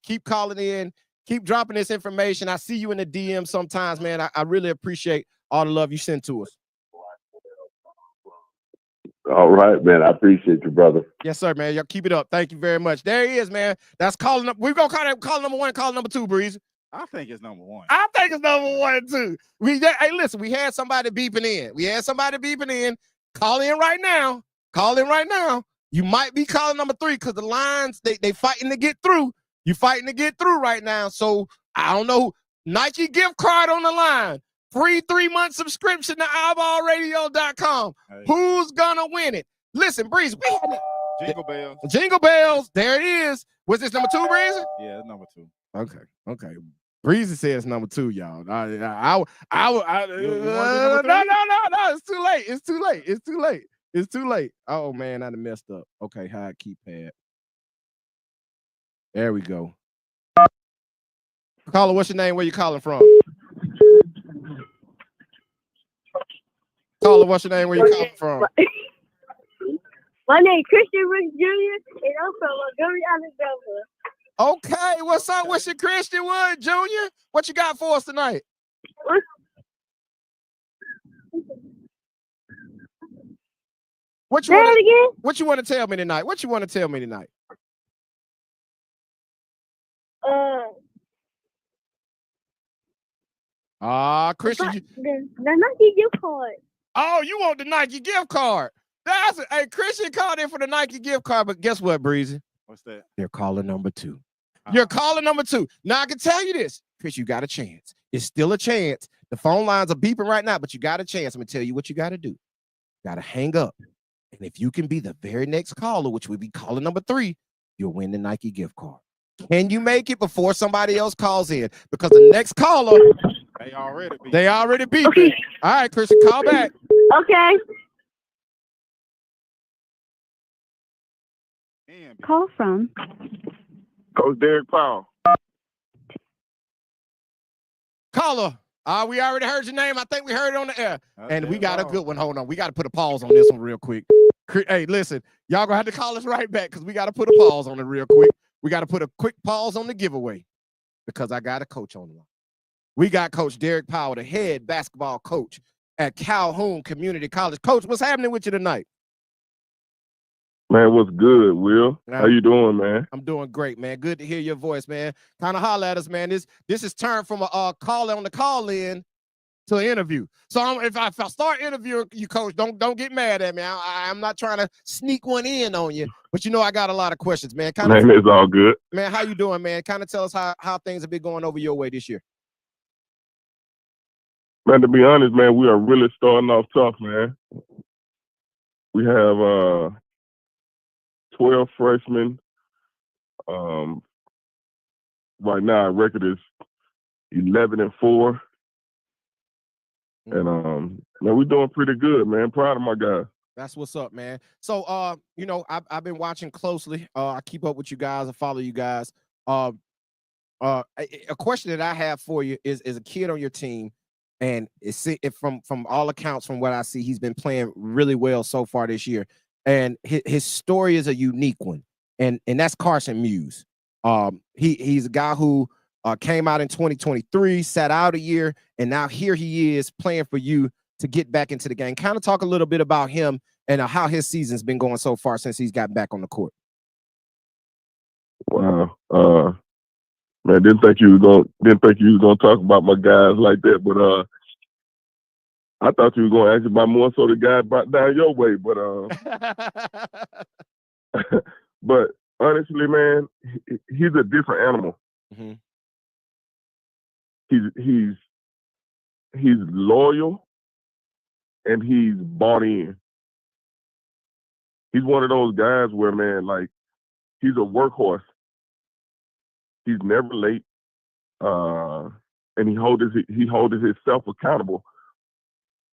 Speaker 1: keep calling in, keep dropping this information. I see you in the DM sometimes, man. I really appreciate all the love you send to us.
Speaker 4: All right, man. I appreciate you, brother.
Speaker 1: Yes, sir, man. Y'all keep it up. Thank you very much. There he is, man. That's calling up. We're gonna call number 1, call number 2, Breezy.
Speaker 2: I think it's number 1.
Speaker 1: I think it's number 1 too. Hey, listen, we had somebody beeping in. Call in right now. You might be calling number 3 because the lines, they fighting to get through. You fighting to get through right now. So I don't know. Nike gift card on the line. Free 3-month subscription to iBallradio.com.
Speaker 2: Hey.
Speaker 1: Who's gonna win it? Listen, Breeze, we had it.
Speaker 2: Jingle bells.
Speaker 1: Jingle bells. There it is. Was this number 2, Breeze?
Speaker 2: Yeah, it's number 2.
Speaker 1: Okay. Breezy says number 2, y'all. No. It's too late. Oh man, I done messed up. Okay, hide keypad. There we go. Caller, what's your name? Where you calling from? Caller, what's your name? Where you calling from?
Speaker 5: My name is Christian Wood Jr. and I'm from Montgomery, Alabama.
Speaker 1: Okay, what's up? What's your Christian Wood Jr.? What you got for us tonight? What you want to tell me tonight? Christian.
Speaker 5: The Nike gift card.
Speaker 1: Oh, you want the Nike gift card? Hey, Christian called in for the Nike gift card, but guess what, Breezy?
Speaker 2: What's that?
Speaker 1: They're calling number 2. You're calling number 2. Now I can tell you this, Chris, you got a chance. It's still a chance. The phone lines are beeping right now, but you got a chance. I'm gonna tell you what you got to do. You got to hang up. And if you can be the very next caller, which would be caller number 3, you'll win the Nike gift card. Can you make it before somebody else calls in? Because the next caller, they already beat.
Speaker 5: Okay.
Speaker 1: All right, Christian, call back.
Speaker 5: Okay.
Speaker 3: Call from
Speaker 4: Coach Derek Powell.
Speaker 1: Caller, we already heard your name. I think we heard it on the air. And we got a good one. Hold on. We got to put a pause on this one real quick. Hey, listen, y'all gonna have to call us right back because we got to put a pause on it real quick. We got to put a quick pause on the giveaway because I got a coach on the line. We got Coach Derek Powell, the head basketball coach at Calhoun Community College. Coach, what's happening with you tonight?
Speaker 4: Man, what's good, Will? How you doing, man?
Speaker 1: I'm doing great, man. Good to hear your voice, man. Kind of holler at us, man. This is turned from a call on the call in to an interview. So if I start interviewing you, Coach, don't get mad at me. I'm not trying to sneak one in on you, but I got a lot of questions, man.
Speaker 4: Man, it's all good.
Speaker 1: Man, how you doing, man? Kind of tell us how things have been going over your way this year.
Speaker 4: Man, to be honest, man, we are really starting off tough, man. We have 12 freshmen. Right now, our record is 11-4. And man, we're doing pretty good, man. Proud of my guys.
Speaker 1: That's what's up, man. So I've been watching closely. I keep up with you guys. I follow you guys. A question that I have for you is a kid on your team, and from all accounts, from what I see, he's been playing really well so far this year. And his story is a unique one, and that's Carson Muse. He's a guy who came out in 2023, sat out a year, and now here he is playing for you to get back into the game. Kind of talk a little bit about him and how his season's been going so far since he's got back on the court.
Speaker 4: Wow, man, didn't think you was gonna talk about my guys like that, but I thought you were gonna ask about more so the guy brought down your way, but but honestly, man, he's a different animal.
Speaker 1: Mm-hmm.
Speaker 4: He's loyal, and he's bought in. He's one of those guys where, man, like, he's a workhorse. He's never late, and he holds himself accountable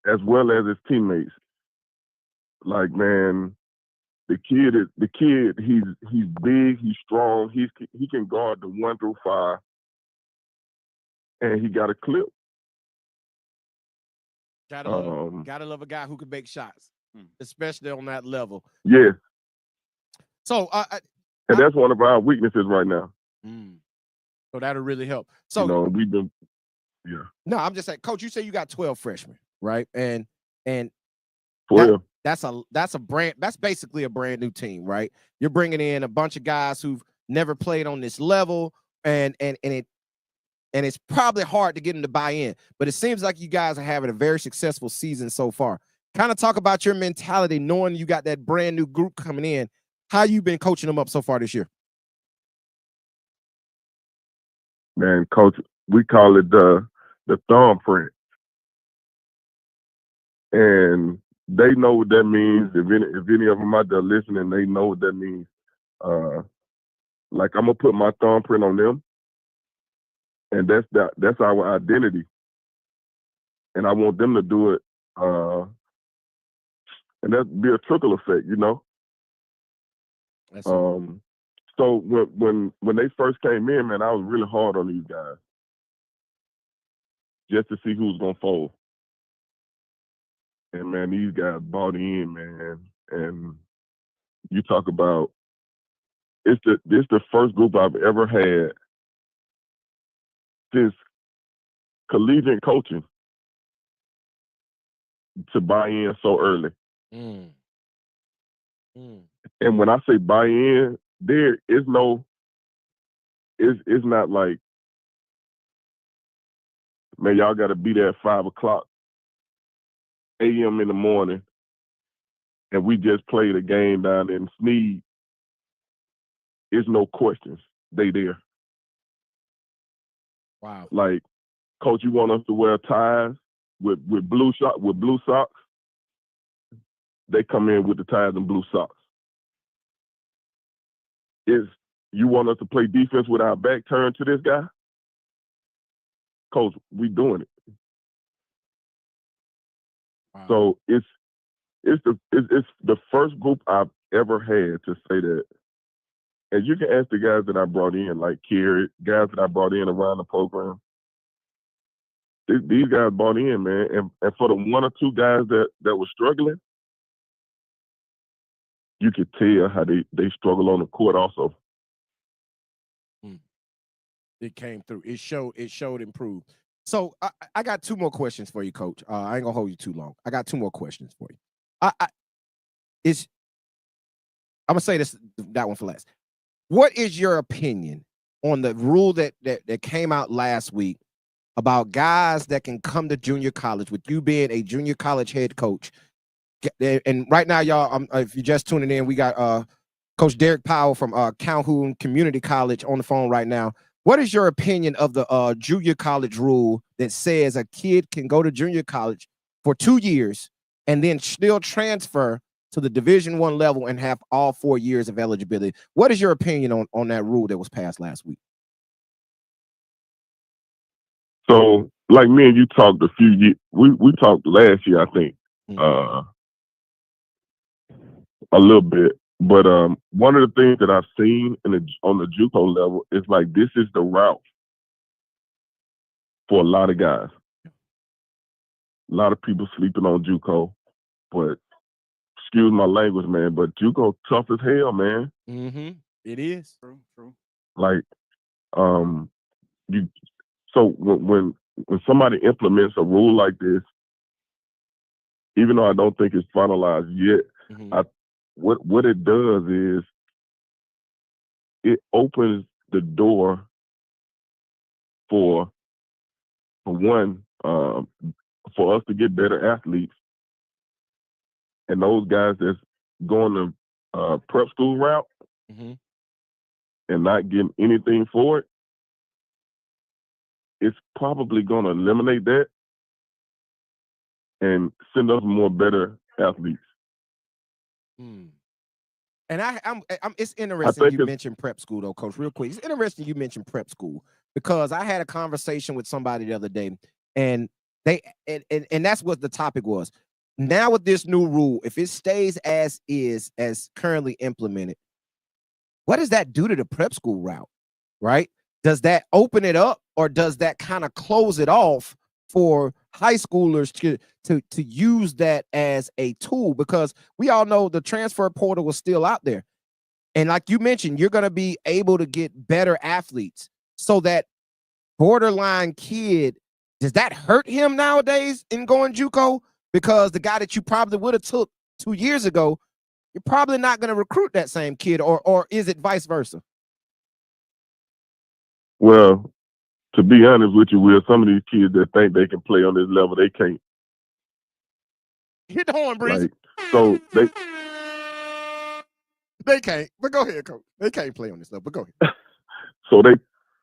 Speaker 4: as well as his teammates. Like, man, the kid. He's big. He's strong. He can guard the 1 through 5, and he got a clip.
Speaker 1: Gotta love a guy who can make shots, especially on that level.
Speaker 4: Yeah.
Speaker 1: So,
Speaker 4: and that's one of our weaknesses right now.
Speaker 1: So that'll really help. So,
Speaker 4: we've been, yeah.
Speaker 1: No, I'm just saying, Coach. You say you got 12 freshmen, right? And
Speaker 4: 12.
Speaker 1: That's basically a brand new team, right? You're bringing in a bunch of guys who've never played on this level, and it's probably hard to get them to buy in. But it seems like you guys are having a very successful season so far. Kind of talk about your mentality, knowing you got that brand new group coming in. How you been coaching them up so far this year?
Speaker 4: Man, Coach, we call it the thumbprint, and they know what that means. If any of them out there listening, they know what that means. Like, I'm gonna put my thumbprint on them, and that's our identity. And I want them to do it, and that'd be a trickle effect,
Speaker 1: That's
Speaker 4: So when they first came in, man, I was really hard on these guys just to see who's gonna fold. And man, these guys bought in, man. And you talk about this the first group I've ever had since collegiate coaching to buy in so early. And when I say buy in, there is no, it's not like, man, y'all got to be there at 5:00 a.m. in the morning, and we just played a game down in Sneed. There's no questions. They there.
Speaker 1: Wow.
Speaker 4: Like, Coach, you want us to wear ties with blue socks? They come in with the ties and blue socks. You want us to play defense with our back turned to this guy? Coach, we doing it.
Speaker 1: Wow.
Speaker 4: So it's the first group I've ever had to say that. And you can ask the guys that I brought in, like Kerry, guys that I brought in around the program. These guys bought in, man. And for the 1 or 2 guys that were struggling, you could tell how they struggle on the court also.
Speaker 1: It came through. It showed improved. So I got 2 more questions for you, Coach. I ain't gonna hold you too long. I got 2 more questions for you. I'm gonna say that one for last. What is your opinion on the rule that came out last week about guys that can come to junior college, with you being a junior college head coach? And right now, y'all, if you're just tuning in, we got Coach Derek Powell from Calhoun Community College on the phone right now. What is your opinion of the junior college rule that says a kid can go to junior college for 2 years and then still transfer to the Division I level and have all 4 years of eligibility? What is your opinion on that rule that was passed last week?
Speaker 4: So, like me and you talked a few years, we talked last year, I think, a little bit. But one of the things that I've seen on the JUCO level is, like, this is the route for a lot of guys. A lot of people sleeping on JUCO, but excuse my language, man, but JUCO tough as hell, man.
Speaker 1: It is.
Speaker 2: True.
Speaker 4: Like, so when somebody implements a rule like this, even though I don't think it's finalized yet, what it does is it opens the door for one, for us to get better athletes, and those guys that's going the prep school route and not getting anything for it, it's probably going to eliminate that. and send us more better athletes.
Speaker 1: And it's interesting you mentioned prep school though, Coach. Real quick, it's interesting you mentioned prep school because I had a conversation with somebody the other day, and that's what the topic was. Now with this new rule, if it stays as is, as currently implemented, what does that do to the prep school route? Right? Does that open it up, or does that kind of close it off for high schoolers to use that as a tool? Because we all know the transfer portal was still out there. And like you mentioned, you're going to be able to get better athletes. So that borderline kid, does that hurt him nowadays in going JUCO? Because the guy that you probably would have took 2 years ago, you're probably not going to recruit that same kid, or is it vice versa?
Speaker 4: Well, to be honest with you, Will, some of these kids that think they can play on this level, they can't.
Speaker 1: Hit the horn, Breezy.
Speaker 4: So
Speaker 1: they can't. But go ahead, Coach. They can't play on this level, but go ahead.
Speaker 4: So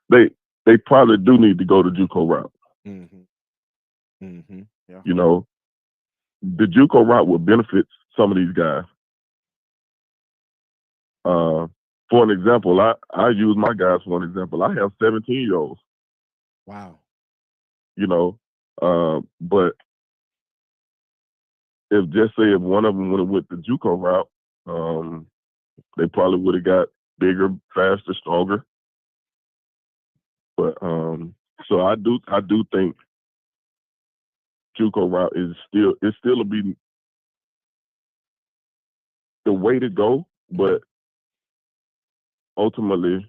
Speaker 4: they probably do need to go the JUCO route.
Speaker 1: Yeah.
Speaker 4: You know, the JUCO route will benefit some of these guys. For an example, I use my guys for an example. I have 17-year-olds.
Speaker 1: Wow.
Speaker 4: You know, but if one of them would have went the JUCO route, they probably would have got bigger, faster, stronger. But so I do think JUCO route is still a be the way to go, but ultimately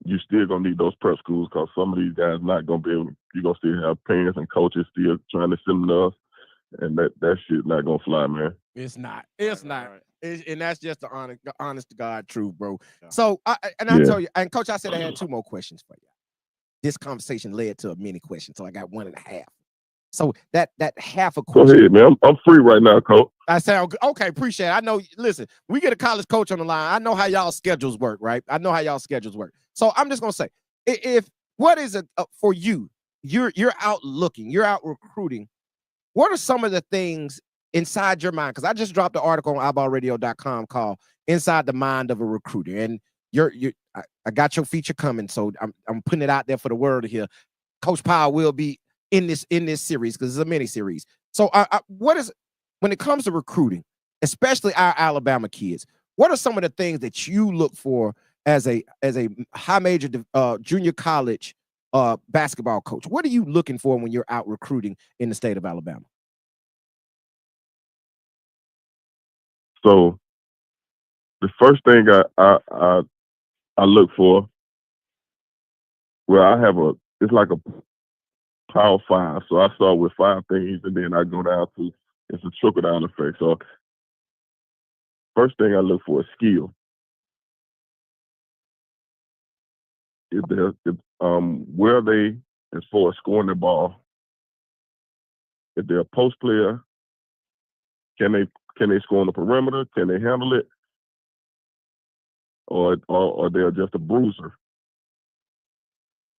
Speaker 4: you still gonna need those prep schools because some of these guys not gonna be able. You're gonna still have parents and coaches still trying to send them to us, and that shit not gonna fly, man.
Speaker 1: It's not. It's not. Right. And that's just the honest to God truth, bro.
Speaker 2: Yeah.
Speaker 1: So I tell you, and Coach, I said I had 2 more questions for you. This conversation led to a mini question, so I got 1.5. So that half a question.
Speaker 4: Go ahead, man. I'm free right now, Coach.
Speaker 1: I said, okay, appreciate it. I know, listen, we get a college coach on the line. I know how y'all schedules work, right? I know how y'all schedules work. So I'm just going to say, if what is it for you? You're out looking, you're out recruiting. What are some of the things inside your mind? Because I just dropped an article on iBallradio.com called Inside the Mind of a Recruiter. And I got your feature coming, so I'm putting it out there for the world to hear. Coach Powell will be in this series because it's a mini series. So what is, when it comes to recruiting, especially our Alabama kids, what are some of the things that you look for as a high major junior college basketball coach? What are you looking for when you're out recruiting in the state of Alabama?
Speaker 4: So the first thing I look for, well, it's like a Power 5. So I start with 5 things, and then I go down to, it's a trickle down effect. So first thing I look for is skill. Where are they as far as scoring the ball? If they're a post player, can they score on the perimeter? Can they handle it? Or they're just a bruiser?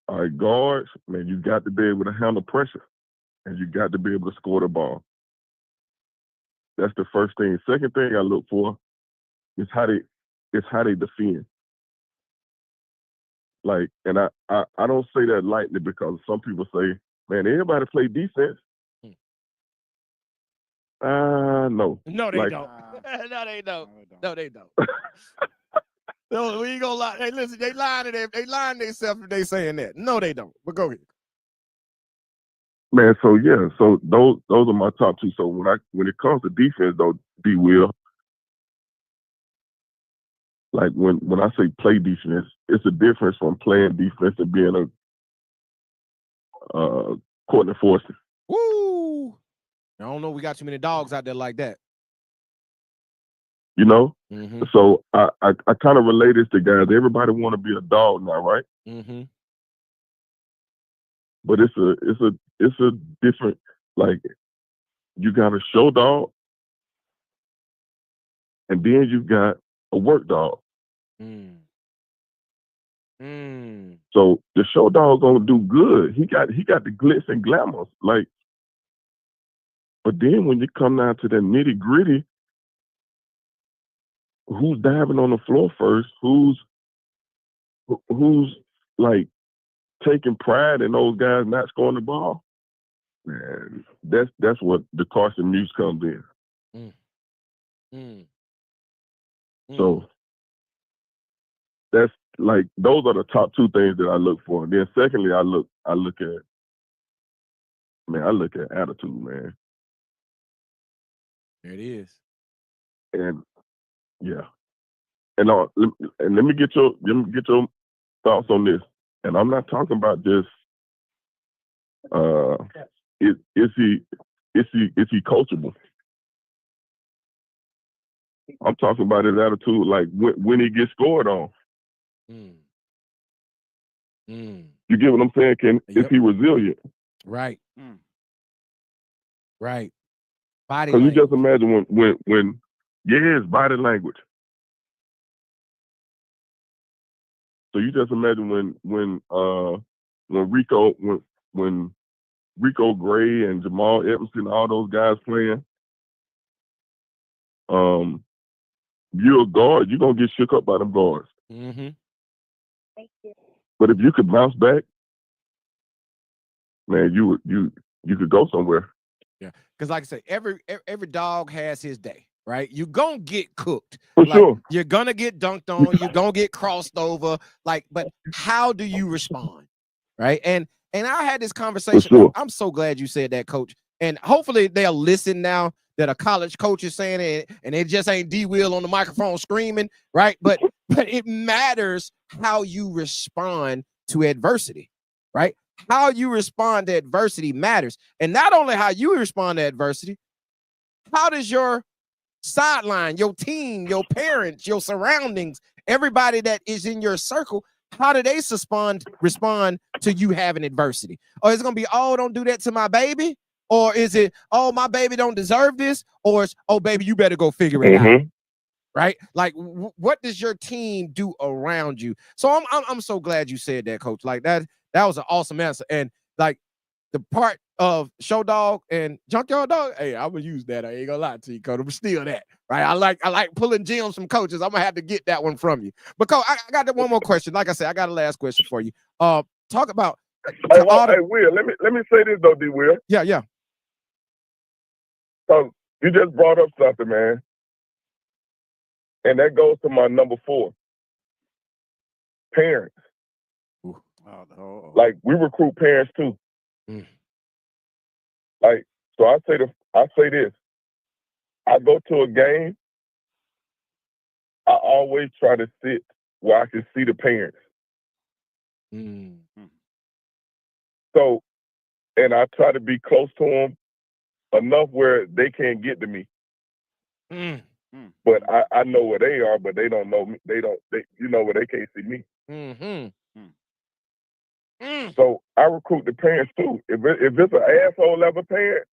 Speaker 4: All right, guards, man, you got to be able to handle pressure, and you got to be able to score the ball. That's the first thing. Second thing I look for is how they defend. Like, and I don't say that lightly because some people say, man, everybody play defense. No.
Speaker 1: No, they don't. No, they don't. No, they don't. No, we ain't gonna lie. Hey, listen, they lying to them. They lying to themselves if they saying that. No, they don't. But go ahead.
Speaker 4: Man, so yeah, so those are my top 2. So when it comes to defense, though, D. Will, like when I say play defense, it's a difference from playing defense and being a court enforcer.
Speaker 1: Woo! I don't know. We got too many dogs out there like that.
Speaker 4: You know?
Speaker 1: Mm-hmm.
Speaker 4: So I kind of relate this to guys. Everybody want to be a dog now, right?
Speaker 1: Mm-hmm.
Speaker 4: But it's a different, like, you got a show dog, and then you got a work dog. So the show dog gonna do good. He got the glitz and glamour. Like, But then when you come down to the nitty gritty, who's diving on the floor first? Who's like taking pride in those guys not scoring the ball? Man, that's what the Carson Muse comes in. So that's like those are the top two things that I look for. And then secondly, I look at attitude, man.
Speaker 1: There it is.
Speaker 4: And yeah. And let me get your thoughts on this. And I'm not talking about just is he coachable? I'm talking about his attitude, like when he gets scored on. You get what I'm saying, Ken? Is he resilient?
Speaker 1: Right. Right. Body
Speaker 4: Because
Speaker 1: language.
Speaker 4: you just imagine when his body language. So you just imagine when Rico Gray and Jamal Edmondson, all those guys playing, you're a guard, you're gonna get shook up by them guards.
Speaker 5: Thank you.
Speaker 4: But if you could bounce back, man, you could go somewhere.
Speaker 1: Yeah, because like I said, every dog has his day, right? You're gonna get cooked.
Speaker 4: For
Speaker 1: like,
Speaker 4: sure.
Speaker 1: You're gonna get dunked on, you're gonna get crossed over. Like, but how do you respond? Right. And I had this conversation.
Speaker 4: Sure.
Speaker 1: I'm so glad you said that, Coach. And hopefully they'll listen now that a college coach is saying it, and it just ain't D Will on the microphone screaming, right? But it matters how you respond to adversity, right? How you respond to adversity matters. And not only how you respond to adversity, how does your sideline, your team, your parents, your surroundings, everybody that is in your circle, how do they respond to you having adversity? Or is it going to be, oh, don't do that to my baby? Or is it, oh, my baby don't deserve this? Or it's, oh, baby, you better go figure it out. Right? Like, what does your team do around you? So I'm so glad you said that, Coach. Like that was an awesome answer. And like the part of Show Dog and Junkyard Dog, hey, I'm gonna use that. I ain't gonna lie to you, Coach. I'm steal that. Right? I like pulling gems from coaches. I'm gonna have to get that one from you. But Coach, I got one more question. Like I said, I got a last question for you. Talk about
Speaker 4: Hey, Will, let me say this though, D. Will.
Speaker 1: Yeah.
Speaker 4: So you just brought up something, man. And that goes to my number 4. Parents. Like, we recruit parents too. Like, so I say this. I go to a game, I always try to sit where I can see the parents. So, and I try to be close to them enough where they can't get to me. But I know where they are, but they don't know me. They where they can't see me. So I recruit the parents too. If it's an asshole level parent,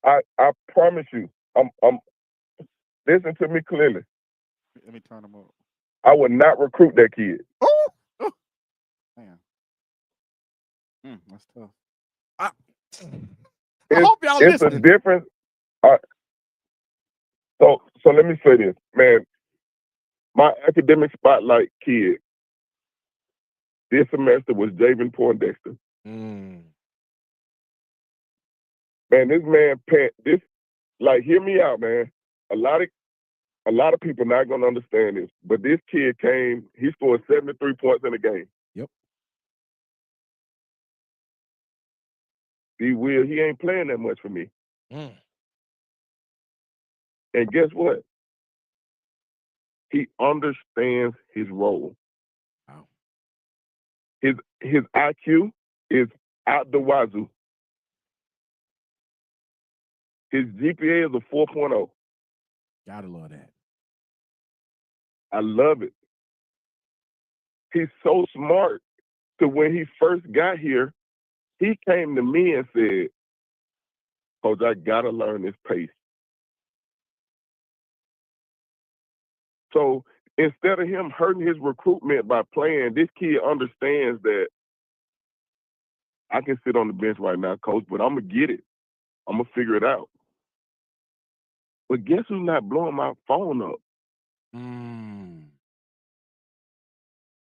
Speaker 4: I promise you, I'm listen to me clearly.
Speaker 2: Let me turn them up.
Speaker 4: I would not recruit that kid.
Speaker 2: Man. That's tough.
Speaker 1: I hope y'all
Speaker 4: It's
Speaker 1: listening.
Speaker 4: a difference. So let me say this, man. My academic spotlight kid this semester was Javen Poindexter. Man, this man, hear me out, man. A lot of people not gonna understand this, but this kid came. He scored 73 points in a game.
Speaker 1: Yep.
Speaker 4: He ain't playing that much for me. And guess what? He understands his role.
Speaker 1: Wow.
Speaker 4: His IQ is out the wazoo. His GPA is a 4.0.
Speaker 1: Gotta love that.
Speaker 4: I love it. He's so smart. So when he first got here, he came to me and said, Coach, I gotta learn this pace. So instead of him hurting his recruitment by playing, this kid understands that I can sit on the bench right now, Coach, but I'm gonna get it. I'm gonna figure it out. But guess who's not blowing my phone up?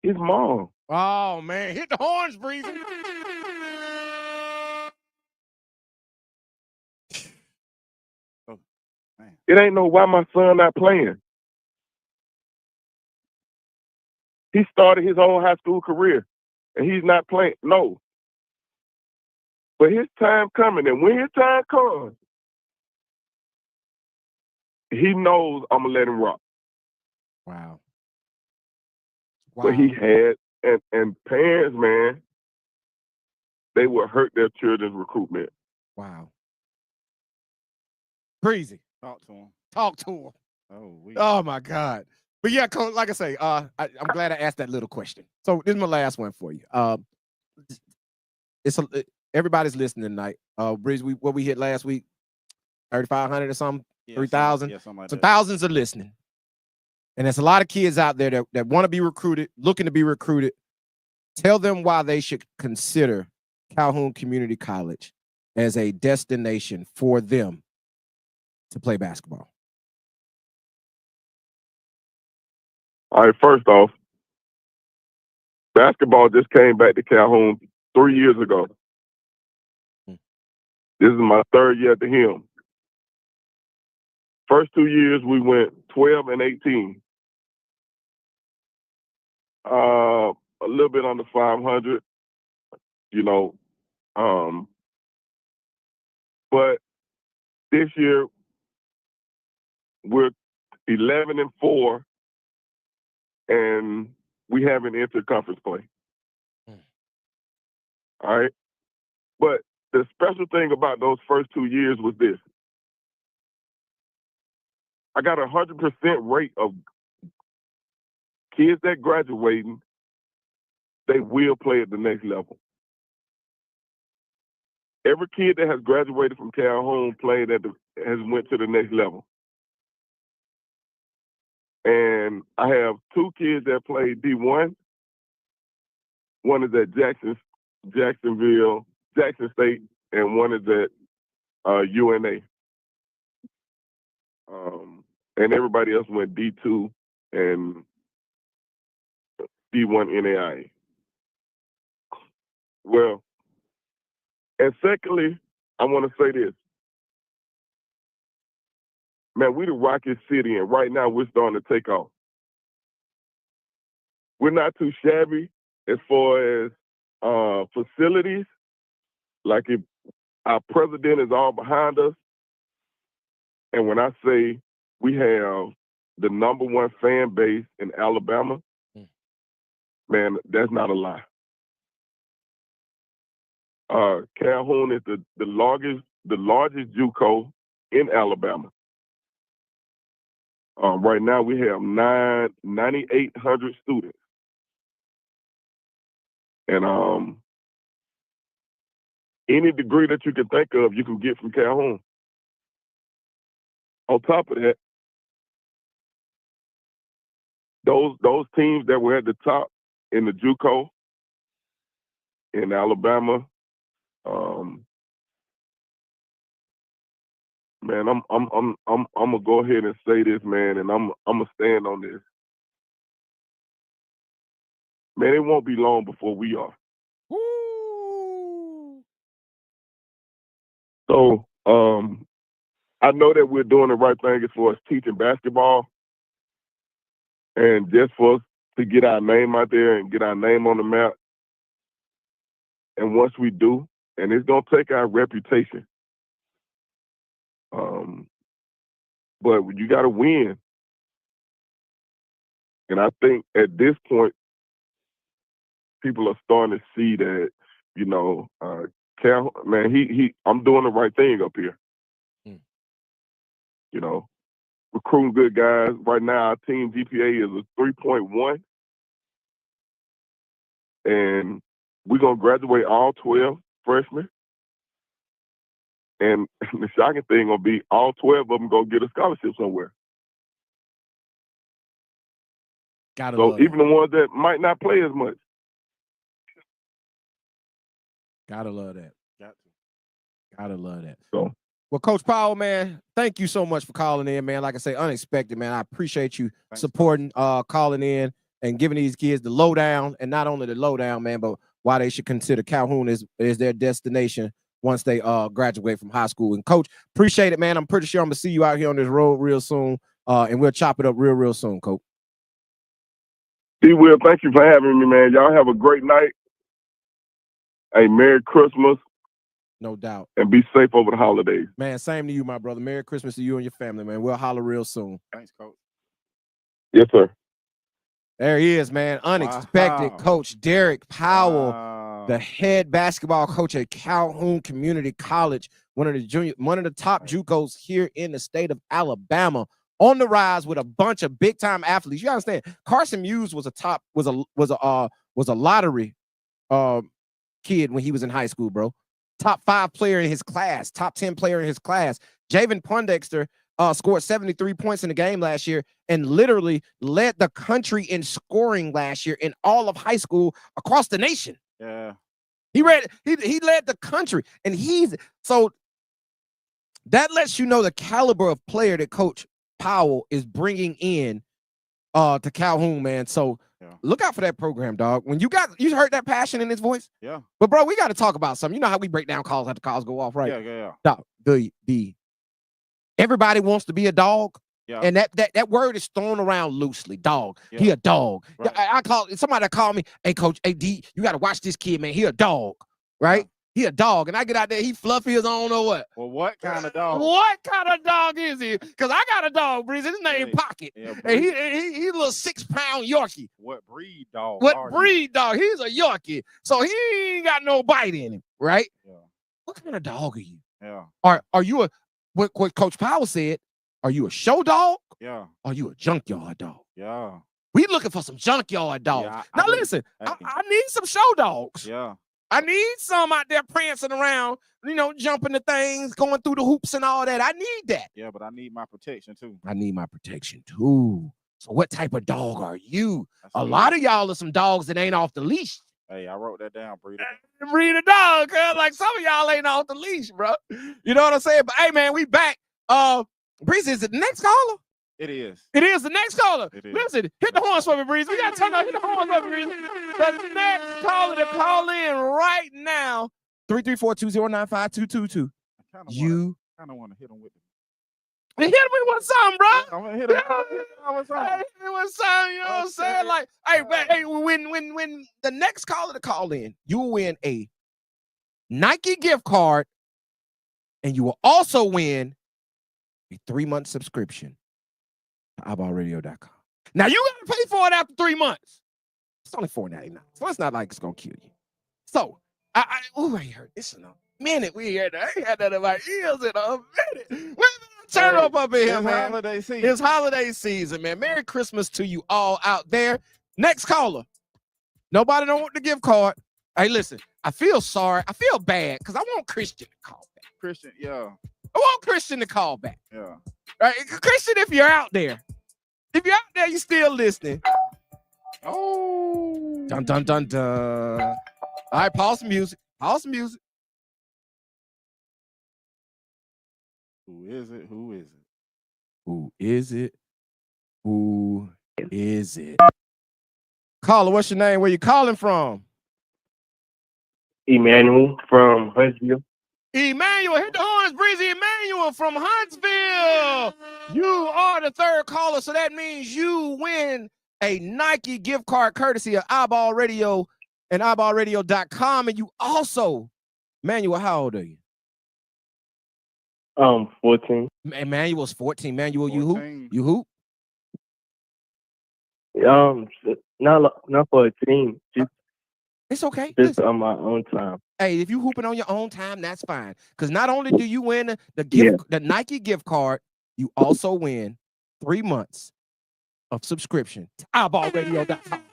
Speaker 4: His mom.
Speaker 1: Oh man, hit the horns, Breezy.
Speaker 2: Oh, man.
Speaker 4: It ain't no why my son not playing. He started his whole high school career, and he's not playing. No. But his time coming, and when his time comes, he knows I'm going to let him rock.
Speaker 1: Wow.
Speaker 4: But he had, and parents, man, they will hurt their children's recruitment.
Speaker 1: Wow. Breezy.
Speaker 2: Talk to him.
Speaker 1: Talk to him.
Speaker 2: Oh,
Speaker 1: Oh my God. But yeah, Coach, like I say, I'm glad I asked that little question. So this is my last one for you. Everybody's listening tonight. Breezy, what we hit last week, 3,500 or something, 3,000.
Speaker 2: Yeah, something like
Speaker 1: So
Speaker 2: that.
Speaker 1: thousands are listening. And there's a lot of kids out there that want to be recruited, looking to be recruited. Tell them why they should consider Calhoun Community College as a destination for them to play basketball.
Speaker 4: All right, first off, basketball just came back to Calhoun 3 years ago. This is my third year at the Helm. First 2 years, we went 12 and 18. A little bit under 500, you know. But this year, we're 11 and 4, and we haven't entered conference play. All right? But the special thing about those first 2 years was this. I got 100% rate of kids that graduating, they will play at the next level. Every kid that has graduated from Calhoun has went to the next level. And I have 2 kids that play D1. One is at Jackson State, and one is at UNA. And everybody else went D2 and D1 NAIA. Well, and secondly, I want to say this. Man, we the Rocket City, and right now we're starting to take off. We're not too shabby as far as facilities. Like if our president is all behind us, and when I say we have the #1 fan base in Alabama, man, that's not a lie. Calhoun is the largest JUCO in Alabama. Right now we have 9,800 students, and any degree that you can think of, you can get from Calhoun. On top of that, those teams that were at the top in the JUCO in Alabama, man, I'm gonna go ahead and say this, man, and I'm gonna stand on this. Man, it won't be long before we are.
Speaker 1: Woo!
Speaker 4: So, I know that we're doing the right thing as far as teaching basketball, and just for us to get our name out there and get our name on the map. And once we do, and it's gonna take our reputation. But you got to win. And I think at this point, people are starting to see that, you know, man, I'm doing the right thing up here. You know, recruiting good guys. Right now, our team GPA is a 3.1. And we're going to graduate all 12 freshmen. And the shocking thing going to be all 12 of them going to get a scholarship somewhere. So even the ones that might not play as much.
Speaker 1: Gotta love that. Gotta love that.
Speaker 4: So,
Speaker 1: well, Coach Powell, man, thank you so much for calling in, man. Like I say, unexpected, man. I appreciate you supporting, calling in and giving these kids the lowdown, and not only the lowdown, man, but why they should consider Calhoun is their destination once they graduate from high school. And Coach, appreciate it, man. I'm pretty sure I'm gonna see you out here on this road real soon, and we'll chop it up real soon, Coach.
Speaker 4: Will, thank you for having me, man. Y'all have a great night. Hey, Merry Christmas.
Speaker 1: No doubt.
Speaker 4: And be safe over the holidays.
Speaker 1: Man, same to you, my brother. Merry Christmas to you and your family, man. We'll holler real soon.
Speaker 2: Thanks, Coach.
Speaker 4: Yes, sir.
Speaker 1: There he is, man. Unexpected.
Speaker 2: Wow.
Speaker 1: Coach Derek Powell,
Speaker 2: Wow.
Speaker 1: the head basketball coach at Calhoun Community College, one of the top JUCOs here in the state of Alabama, on the rise with a bunch of big time athletes. You understand? Carson Muse was a lottery kid when he was in high school, bro. Top 5 player in his class, top 10 player in his class. Javen Pondexter scored 73 points in the game last year and literally led the country in scoring last year in all of high school across the nation.
Speaker 2: Yeah.
Speaker 1: He led the country, and so that lets you know the caliber of player that Coach Powell is bringing in to Calhoun, man. So look out for that program, dog. When you heard that passion in his voice?
Speaker 2: Yeah.
Speaker 1: But bro, we got to talk about something. You know how we break down calls after calls go off, right?
Speaker 2: Yeah.
Speaker 1: Dog, everybody wants to be a dog.
Speaker 2: Yeah.
Speaker 1: And that word is thrown around loosely. Dog.
Speaker 2: Yeah.
Speaker 1: He a dog.
Speaker 2: Right.
Speaker 1: I call somebody called me, hey coach, hey D, you got to watch this kid, man. He a dog, right? Yeah. He a dog. And I get out there, he fluffy as I don't know what.
Speaker 2: Well, what kind of dog?
Speaker 1: What kind of dog is he? Because I got a dog, Breeze. His name Pocket. Yeah, and he's a little 6-pound Yorkie.
Speaker 2: What breed dog?
Speaker 1: What breed dog? He's a Yorkie. So he ain't got no bite in him, right?
Speaker 2: Yeah.
Speaker 1: What kind of dog are you?
Speaker 2: Yeah.
Speaker 1: Are you what Coach Powell said, are you a show dog?
Speaker 2: Yeah.
Speaker 1: Are you a junkyard dog?
Speaker 2: Yeah.
Speaker 1: We looking for some junkyard dogs.
Speaker 2: Yeah,
Speaker 1: now listen, I need some show dogs.
Speaker 2: Yeah.
Speaker 1: I need some out there prancing around, jumping the things, going through the hoops and all that. I need that.
Speaker 2: Yeah, but I need my protection too.
Speaker 1: I need my protection too. So what type of dog are you? A lot of y'all are some dogs that ain't off the leash.
Speaker 2: Hey, I wrote that down, breeder.
Speaker 1: Breed a dog, cuz like some of y'all ain't off the leash, bro. You know what I'm saying? But hey, man, we back. Breeze, is it the next caller?
Speaker 2: It is.
Speaker 1: It is the next caller.
Speaker 2: It is.
Speaker 1: Listen, hit the horns for me, Breeze. We got to turn on, hit the horns for me, Breeze. The next caller to call in right now, 334-209-5222. You
Speaker 2: kind of want to hit him with it.
Speaker 1: Hit me with something, bro.
Speaker 2: I'm gonna hit him with something.
Speaker 1: Hit me with something, you know what I'm saying? Like, hey, when the next caller to call in, you will win a Nike gift card, and you will also win a 3-month subscription to iBallRadio.com. Now you gotta pay for it after 3 months. It's only $4.99, so it's not like it's gonna kill you. So I ain't heard this in a minute. We heard that. I ain't had that in my ears in a minute. Turn up in here, man.
Speaker 2: Holiday season.
Speaker 1: It's holiday season, man. Merry Christmas to you all out there. Next caller. Nobody don't want the gift card. Hey, listen, I feel sorry. I feel bad because I want Christian to call back.
Speaker 2: Christian, yeah.
Speaker 1: I want Christian to call back.
Speaker 2: Yeah.
Speaker 1: Right? Christian, if you're out there, you still listening.
Speaker 2: Oh.
Speaker 1: Dun, dun, dun, dun. All right, pause the music. Pause the music.
Speaker 2: Who is it? Who is it?
Speaker 1: Who is it? Who is it? Caller, what's your name? Where you calling from?
Speaker 6: Emmanuel from Huntsville.
Speaker 1: Emmanuel, hit the horns, Breezy. Emmanuel from Huntsville. You are the third caller, so that means you win a Nike gift card courtesy of iBall Radio and iBallRadio.com. And you also, Emmanuel, how old are you?
Speaker 6: 14.
Speaker 1: Emmanuel's 14. Emmanuel, you hoop? You hoop?
Speaker 6: Not for a team.
Speaker 1: It's okay.
Speaker 6: Just on my own time.
Speaker 1: Hey, if you hooping on your own time, that's fine. Because not only do you win the Nike gift card, you also win 3 months of subscription to iBallRadio.com.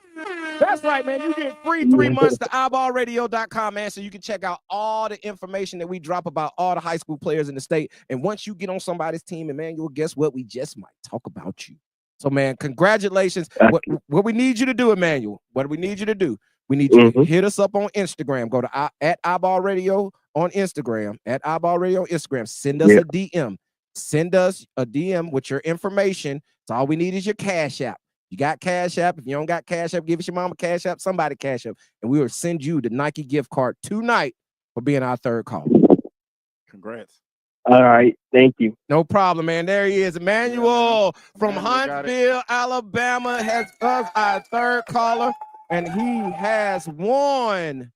Speaker 1: That's right, man. You get free 3 months to iBallRadio.com, man, so you can check out all the information that we drop about all the high school players in the state. And once you get on somebody's team, Emmanuel, guess what? We just might talk about you. So, man, congratulations. What we need you to do, Emmanuel, what we need you to do, We need you to hit us up on Instagram. Go to at iBall Radio on Instagram. At iBall Radio on Instagram. Send us a DM. Send us a DM with your information. So all we need is your Cash App. You got Cash App. If you don't got Cash App, give us your mama Cash App. Somebody Cash App, and we will send you the Nike gift card tonight for being our third caller.
Speaker 2: Congrats.
Speaker 6: All right. Thank you.
Speaker 1: No problem, man. There he is. Emmanuel from Huntsville, Alabama has us our third caller, and he has won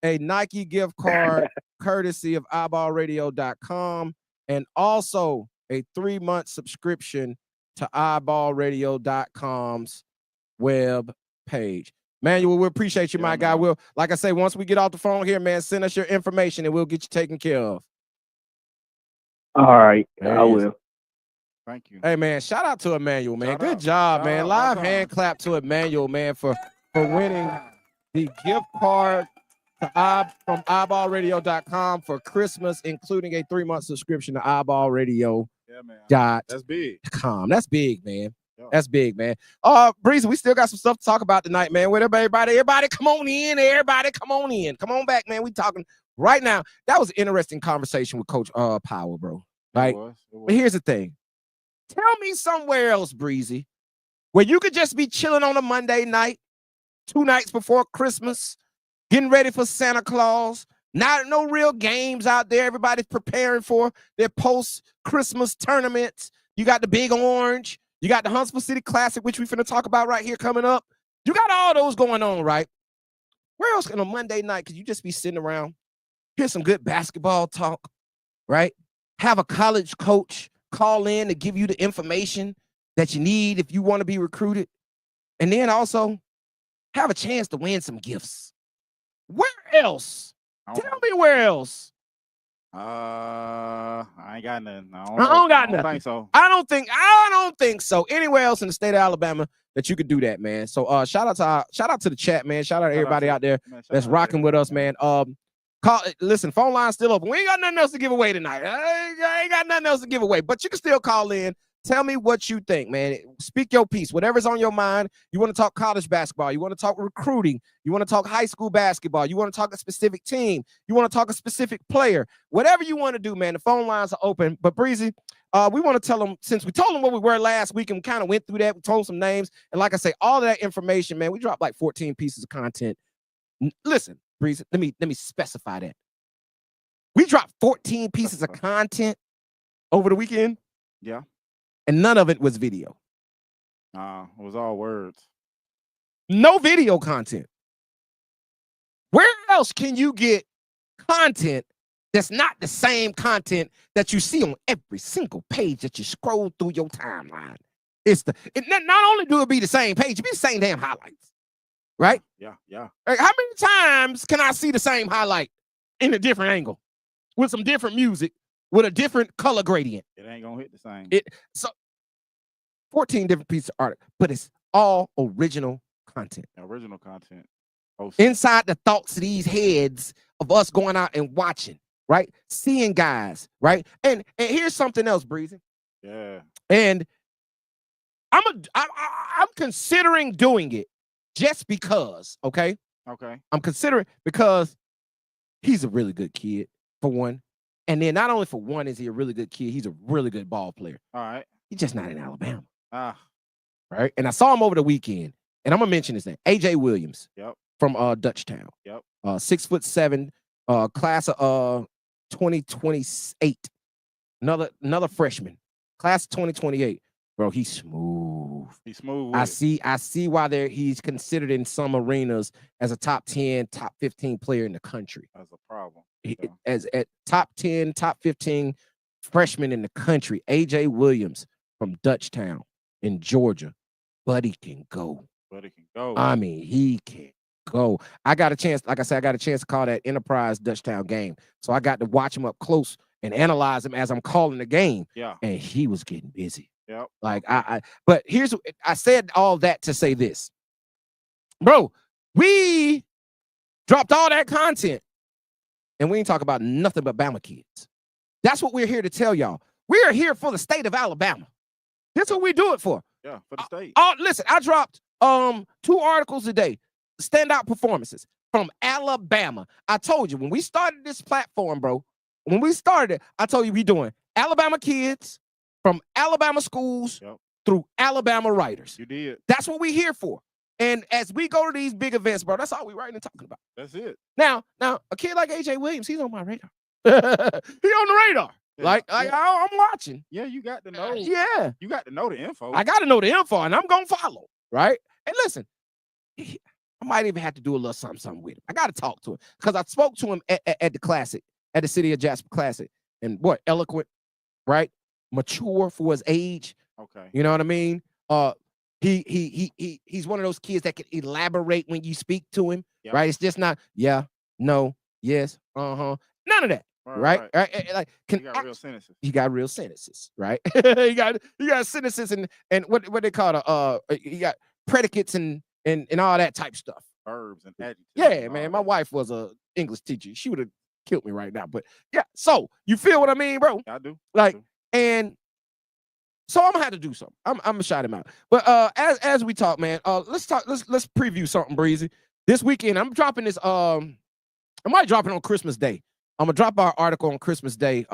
Speaker 1: a Nike gift card courtesy of iBallRadio.com and also a 3-month subscription to iBallRadio.com's web page. Manuel, we appreciate you, my guy. We'll, like I say, once we get off the phone here, man, send us your information and we'll get you taken care of.
Speaker 6: All right. I will.
Speaker 2: Thank you.
Speaker 1: Hey, man, shout out to Emmanuel, man. Good job, man. Live hand clap to Emmanuel, man, for winning the gift card from iBallRadio.com for Christmas, including a 3-month subscription to iBallRadio.com.
Speaker 2: Yeah, man.
Speaker 1: That's
Speaker 2: big.
Speaker 1: That's big, man. That's big, man. Breezy, we still got some stuff to talk about tonight, man. With everybody come on in. Everybody come on in. Come on back, man. We talking right now. That was an interesting conversation with Coach Power, bro. Right? It was. But here's the thing. Tell me somewhere else, Breezy, where you could just be chilling on a Monday night, 2 nights before Christmas, getting ready for Santa Claus. No real games out there. Everybody's preparing for their post-Christmas tournaments. You got the Big Orange. You got the Huntsville City Classic, which we're finna talk about right here coming up. You got all those going on, right? Where else on a Monday night could you just be sitting around, hear some good basketball talk, right? Have a college coach call in to give you the information that you need if you want to be recruited. And then also have a chance to win some gifts. Where else? Tell me where else.
Speaker 2: I ain't got nothing. I
Speaker 1: don't
Speaker 2: think so.
Speaker 1: I don't think so. Anywhere else in the state of Alabama that you could do that, man. So shout out to the chat, man. Shout out to everybody out there that's rocking with us, man. Listen, phone line's still open. We ain't got nothing else to give away tonight. I ain't got nothing else to give away, but you can still call in. Tell me what you think, man. Speak your piece. Whatever's on your mind. You want to talk college basketball. You want to talk recruiting. You want to talk high school basketball. You want to talk a specific team. You want to talk a specific player. Whatever you want to do, man, the phone lines are open. But, Breezy, we want to tell them, since we told them what we were last week and we kind of went through that, we told some names. And like I say, all of that information, man, we dropped like 14 pieces of content. Listen, Breezy, let me specify that. We dropped 14 pieces of content over the weekend.
Speaker 2: Yeah.
Speaker 1: And none of it was video.
Speaker 2: It was all words.
Speaker 1: No video content. Where else can you get content that's not the same content that you see on every single page that you scroll through your timeline? Not only do it be the same page, it be the same damn highlights. Right?
Speaker 2: Yeah.
Speaker 1: Like, how many times can I see the same highlight in a different angle with some different music? With a different color gradient.
Speaker 2: It ain't gonna hit the same.
Speaker 1: 14 different pieces of art, but it's all original content.
Speaker 2: Original content.
Speaker 1: Inside the thoughts of these heads of us going out and watching, right? Seeing guys, right? And here's something else, Breezy.
Speaker 2: Yeah.
Speaker 1: And I'm considering doing it just because, okay?
Speaker 2: Okay.
Speaker 1: I'm considering because he's a really good kid, for one. And then not only for one is he a really good kid, he's a really good ball player.
Speaker 2: All right.
Speaker 1: He's just not in Alabama.
Speaker 2: Right.
Speaker 1: And I saw him over the weekend, and I'm gonna mention his name, AJ Williams.
Speaker 2: Yep.
Speaker 1: From Dutchtown.
Speaker 2: Yep.
Speaker 1: 6'7", class of 2028. Another freshman, class of 2028. Bro, he's smooth.
Speaker 2: He's smooth.
Speaker 1: I see why he's considered in some arenas as a top 10, top 15 player in the country.
Speaker 2: That's a problem.
Speaker 1: As at top 10, top 15 freshman in the country, AJ Williams from Dutchtown in Georgia. Buddy can go. I mean, he can go. I got a chance, like I said, to call that Enterprise Dutchtown game. So I got to watch him up close and analyze him as I'm calling the game.
Speaker 2: Yeah.
Speaker 1: And he was getting busy.
Speaker 2: Yep.
Speaker 1: Like but I said all that to say this. Bro, we dropped all that content and we ain't talk about nothing but Bama kids. That's what we're here to tell y'all. We are here for the state of Alabama. That's what we do it for.
Speaker 2: Yeah, for the state.
Speaker 1: Listen, I dropped 2 articles a day. standout performances from Alabama. I told you when we started this platform, bro. When we started it, I told you we doing Alabama kids from Alabama schools through Alabama writers.
Speaker 2: You did.
Speaker 1: That's what we here for. And as we go to these big events, bro, that's all we writing and talking about.
Speaker 2: That's it.
Speaker 1: Now, a kid like AJ Williams, he's on my radar. He on the radar.
Speaker 2: Yeah.
Speaker 1: I'm watching.
Speaker 2: Yeah, you got to know.
Speaker 1: Yeah.
Speaker 2: You got to know the info.
Speaker 1: I got to know the info, and I'm going to follow, right? And listen, I might even have to do a little something with him. I got to talk to him because I spoke to him at the Classic, at the City of Jasper Classic. And what, eloquent, right? Mature for his age.
Speaker 2: Okay.
Speaker 1: You know what I mean? He's one of those kids that can elaborate when you speak to him, right? It's just not, yeah, no, yes, none of that. Right? Like,
Speaker 2: you got real sentences.
Speaker 1: You got real sentences, right? you got sentences and what they call you got predicates and all that type stuff.
Speaker 2: Verbs and adjectives.
Speaker 1: Yeah, man. My wife was a English teacher. She would have killed me right now. But yeah, so you feel what I mean, bro?
Speaker 2: I do.
Speaker 1: And so I'm gonna have to do something. I'm gonna shout him out. But as we talk, man, let's preview something, Breezy. This weekend, I'm dropping this. I might drop it on Christmas Day. I'm gonna drop our article on Christmas Day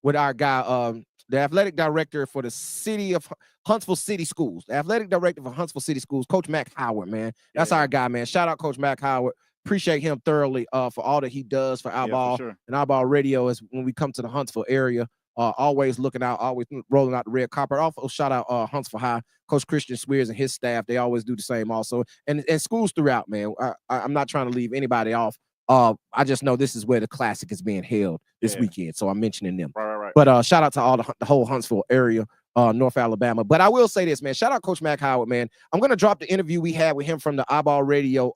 Speaker 1: with our guy, the athletic director for the city of Huntsville City Schools. The athletic director for Huntsville City Schools, Coach Mac Howard, man. That's our guy, man. Shout out Coach Mac Howard. Appreciate him thoroughly for all that he does for iBall and iBall Radio as when we come to the Huntsville area. Always looking out, always rolling out the red carpet. Also, shout out Huntsville High, Coach Christian Swears and his staff. They always do the same also. And schools throughout, man. I'm not trying to leave anybody off. I just know this is where the Classic is being held this weekend, so I'm mentioning them.
Speaker 2: Right.
Speaker 1: But shout out to all the whole Huntsville area, North Alabama. But I will say this, man. Shout out Coach Mac Howard, man. I'm gonna drop the interview we had with him from the iBall Radio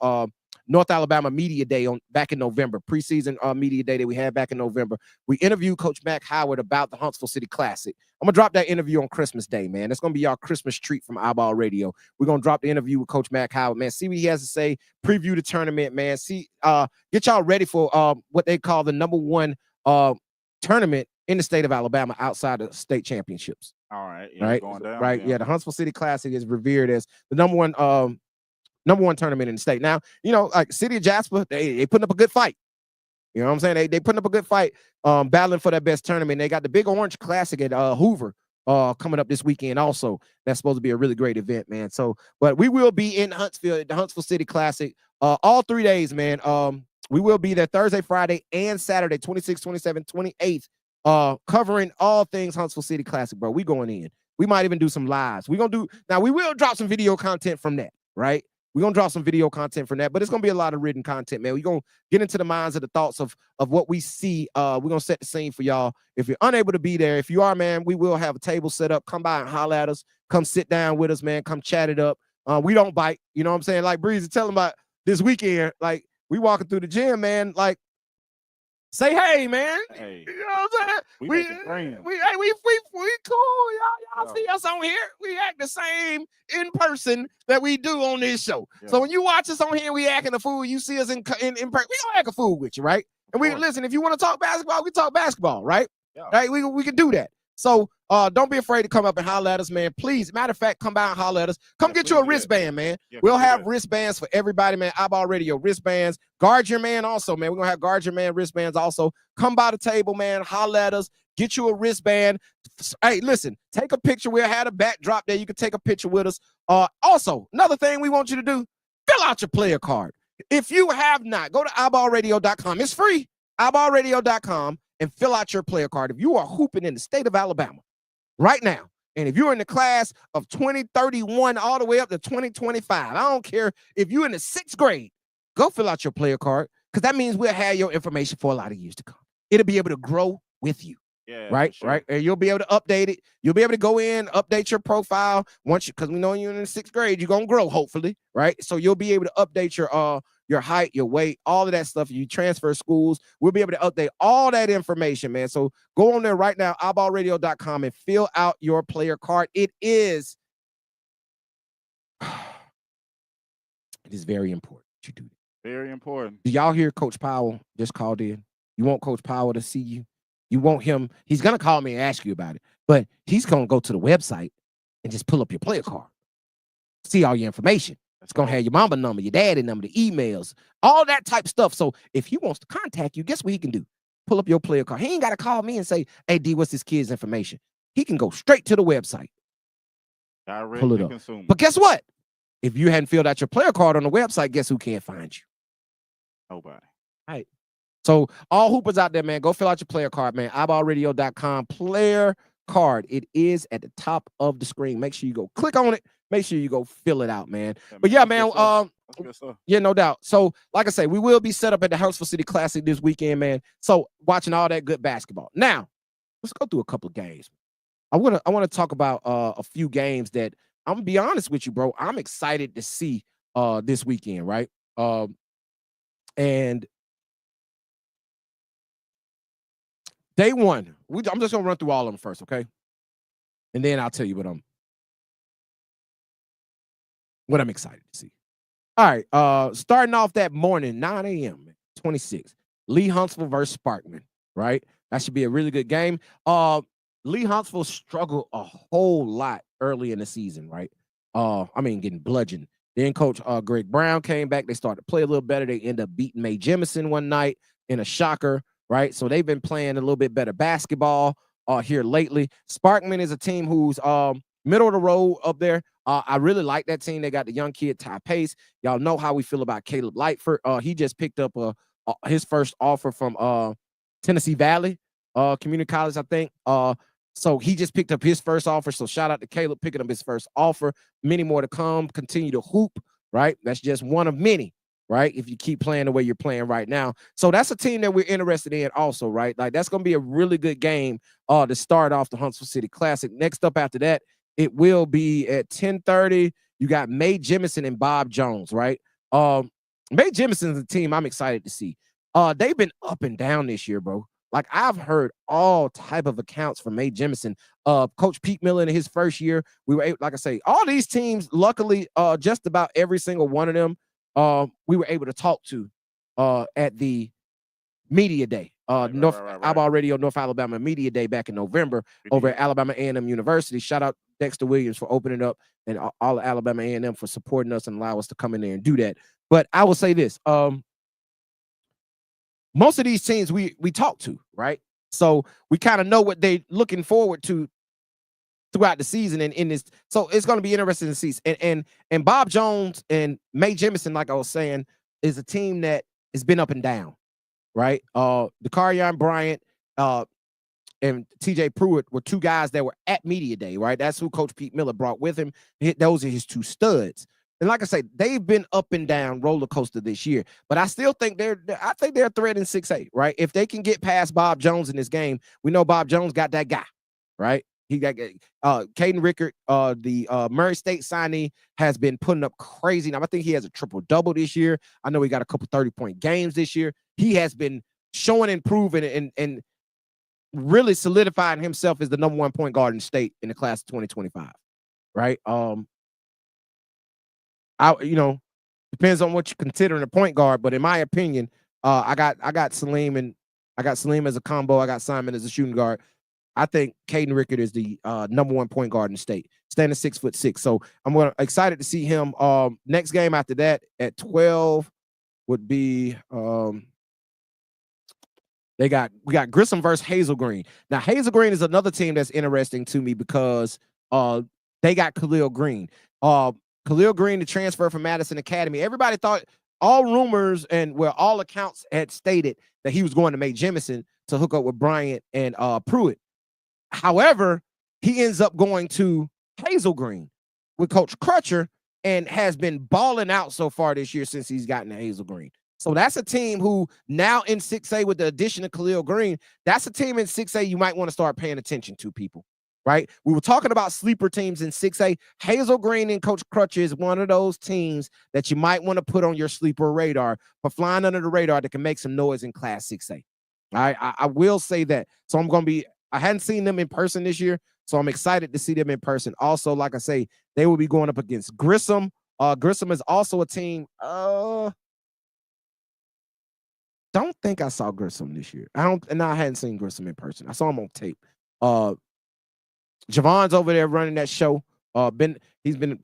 Speaker 1: North Alabama Media Day back in November, preseason media day that we had back in November. We interviewed Coach Mac Howard about the Huntsville City Classic. I'm gonna drop that interview on Christmas Day, man. That's gonna be our Christmas treat from iBall Radio. We're gonna drop the interview with Coach Mac Howard, man. See what he has to say. Preview the tournament, man. See, get y'all ready for what they call the #1 tournament in the state of Alabama outside of state championships.
Speaker 2: All right,
Speaker 1: going down, right. Yeah, the Huntsville City Classic is revered as the #1 tournament in the state. Now, like City of Jasper, they putting up a good fight. You know what I'm saying? They putting up a good fight, battling for that best tournament. They got the Big Orange Classic at Hoover coming up this weekend also. That's supposed to be a really great event, man. So, but we will be in Huntsville at the Huntsville City Classic all 3 days, man. We will be there Thursday, Friday, and Saturday, 26th, 27th, 28th, covering all things Huntsville City Classic, bro. We going in. We might even do some lives. We will drop some video content from that, right? We're going to drop some video content from that, but it's going to be a lot of written content, man. We're going to get into the minds of the thoughts of what we see. We're going to set the scene for y'all. If you're unable to be there, if you are, man, we will have a table set up. Come by and holler at us. Come sit down with us, man. Come chat it up. We don't bite. You know what I'm saying? Like Breezy, tell them about this weekend. Like, we walking through the gym, man. Like, say hey, man.
Speaker 2: Hey.
Speaker 1: You know what I'm saying? We cool. Y'all see us on here. We act the same in person that we do on this show. Yeah. So when you watch us on here, we acting a fool. You see us in person. We gonna act a fool with you, right? And we listen. If you want to talk basketball, we talk basketball, right? Yeah. Right? We can do that. So don't be afraid to come up and holler at us, man. Please, matter of fact, come by and holler at us. Come get you a wristband, man. Yeah, we'll have wristbands for everybody, man. iBall Radio wristbands. Guard Your Man also, man. We're going to have Guard Your Man wristbands also. Come by the table, man. Holler at us. Get you a wristband. Hey, listen, take a picture. We'll have a backdrop there. You can take a picture with us. Also, another thing we want you to do, fill out your player card. If you have not, go to iBallradio.com. It's free. iBallradio.com. and fill out your player card. If you are hooping in the state of Alabama right now, and if you're in the class of 2031 all the way up to 2025, I don't care if you're in the 6th grade, go fill out your player card because that means we'll have your information for a lot of years to come. It'll be able to grow with you.
Speaker 2: Yeah,
Speaker 1: right,
Speaker 2: sure.
Speaker 1: Right. And you'll be able to update it. You'll be able to go in, update your profile because we know you're in the 6th grade. You're gonna grow, hopefully, right? So you'll be able to update your height, your weight, all of that stuff. You transfer schools, we'll be able to update all that information, man. So go on there right now, iBallradio.com, and fill out your player card. It is very important you do that.
Speaker 2: Very important.
Speaker 1: Do y'all hear Coach Powell just called in? You want Coach Powell to see you? You want him? He's gonna call me and ask you about it, but he's gonna go to the website and just pull up your player card, see all your information. It's going to have your mama number, your daddy number, the emails, all that type stuff. So if he wants to contact you, guess what he can do? Pull up your player card. He ain't got to call me and say, hey, D, what's this kid's information? He can go straight to the website. Pull it up.
Speaker 2: Consumer.
Speaker 1: But guess what? If you hadn't filled out your player card on the website, guess who can't find you?
Speaker 2: Nobody.
Speaker 1: All right. So all hoopers out there, man, go fill out your player card, man. iBallradio.com player card. It is at the top of the screen. Make sure you go click on it. Make sure you go fill it out, man. But yeah, man, yeah, no doubt. So, like I say, we will be set up at the Huntsville City Classic this weekend, man. So, watching all that good basketball. Now, let's go through a couple of games. I want to talk about a few games that I'm gonna be honest with you, bro. I'm excited to see this weekend, right? And day one, I'm just gonna run through all of them first, okay? And then I'll tell you what I'm excited to see. All right, starting off that morning, 9 a.m., 26, Lee Huntsville versus Sparkman, right? That should be a really good game. Lee Huntsville struggled a whole lot early in the season, right? Getting bludgeoned. Then Coach Greg Brown came back. They started to play a little better. They ended up beating May Jemison one night in a shocker, right? So they've been playing a little bit better basketball here lately. Sparkman is a team who's middle of the road up there. I really like that team. They got the young kid, Ty Pace. Y'all know how we feel about Caleb Lightford. He just picked up his first offer from Tennessee Valley Community College, I think. So he just picked up his first offer. So shout out to Caleb picking up his first offer. Many more to come. Continue to hoop, right? That's just one of many, right? If you keep playing the way you're playing right now. So that's a team that we're interested in also, right? Like that's going to be a really good game to start off the Huntsville City Classic. Next up after that, it will be at 10:30. You got May Jemison and Bob Jones, right? May Jemison is a team I'm excited to see. They've been up and down this year, bro. Like I've heard all type of accounts from May Jemison. Coach Pete Miller in his first year, we were able, like I say, all these teams, luckily, just about every single one of them, we were able to talk to at the media day. iBall Radio North Alabama Media Day back in November over at Alabama A&M University. Shout out Dexter Williams for opening up and all of Alabama A&M for supporting us and allow us to come in there and do that. But I will say this, most of these teams we talk to, right? So we kind of know what they're looking forward to throughout the season and in this. So it's going to be interesting to see. And Bob Jones and May Jemison, like I was saying, is a team that has been up and down, right? Dakarian Bryant and TJ Pruitt were two guys that were at Media Day, right? That's who Coach Pete Miller brought with him. Those are his two studs. And like I say, they've been up and down roller coaster this year. But I still think they're a threat in 6A, right? If they can get past Bob Jones in this game, we know Bob Jones got that guy, right? He got Caden Rickard, the Murray State signee, has been putting up crazy. Now, I think he has a triple-double this year. I know he got a couple 30-point games this year. He has been showing and proving and really solidifying himself as the number one point guard in the state in the class of 2025, right? Depends on what you consider a point guard, but in my opinion, I got Salim as a combo. I got Simon as a shooting guard. I think Caden Rickard is the number one point guard in the state, standing 6'6". So I'm excited to see him. Next game after that at 12 would be we got Grissom versus Hazel Green. Now Hazel Green is another team that's interesting to me because they got Khalil Green. Khalil Green, the transfer from Madison Academy. Everybody thought, all rumors and all accounts had stated that he was going to May Jemison to hook up with Bryant and Pruitt. However, he ends up going to Hazel Green with Coach Crutcher and has been balling out so far this year since he's gotten to Hazel Green. So that's a team who now in 6A with the addition of Khalil Green, that's a team in 6A you might want to start paying attention to, people. Right? We were talking about sleeper teams in 6A. Hazel Green and Coach Crutcher is one of those teams that you might want to put on your sleeper radar for flying under the radar that can make some noise in Class 6A. All right? I will say that. So I hadn't seen them in person this year, so I'm excited to see them in person. Also, like I say, they will be going up against Grissom. Grissom is also a team. Don't think I saw Grissom this year. I hadn't seen Grissom in person. I saw him on tape. Javon's over there running that show. He's been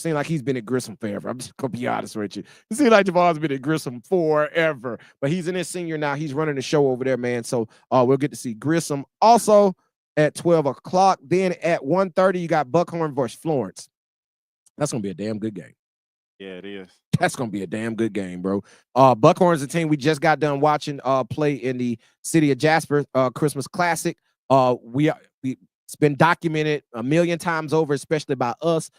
Speaker 1: Seems like he's been at Grissom forever. I'm just gonna be honest with you. It seems like Javon's been at Grissom forever, but he's in his senior now. He's running the show over there, man. So we'll get to see Grissom also at 12 o'clock. Then at 1:30, you got Buckhorn versus Florence. That's gonna be a damn good game.
Speaker 2: Yeah, it is.
Speaker 1: That's gonna be a damn good game, bro. Buckhorn's a team we just got done watching play in the City of Jasper Christmas Classic. It's been documented a million times over, especially by us.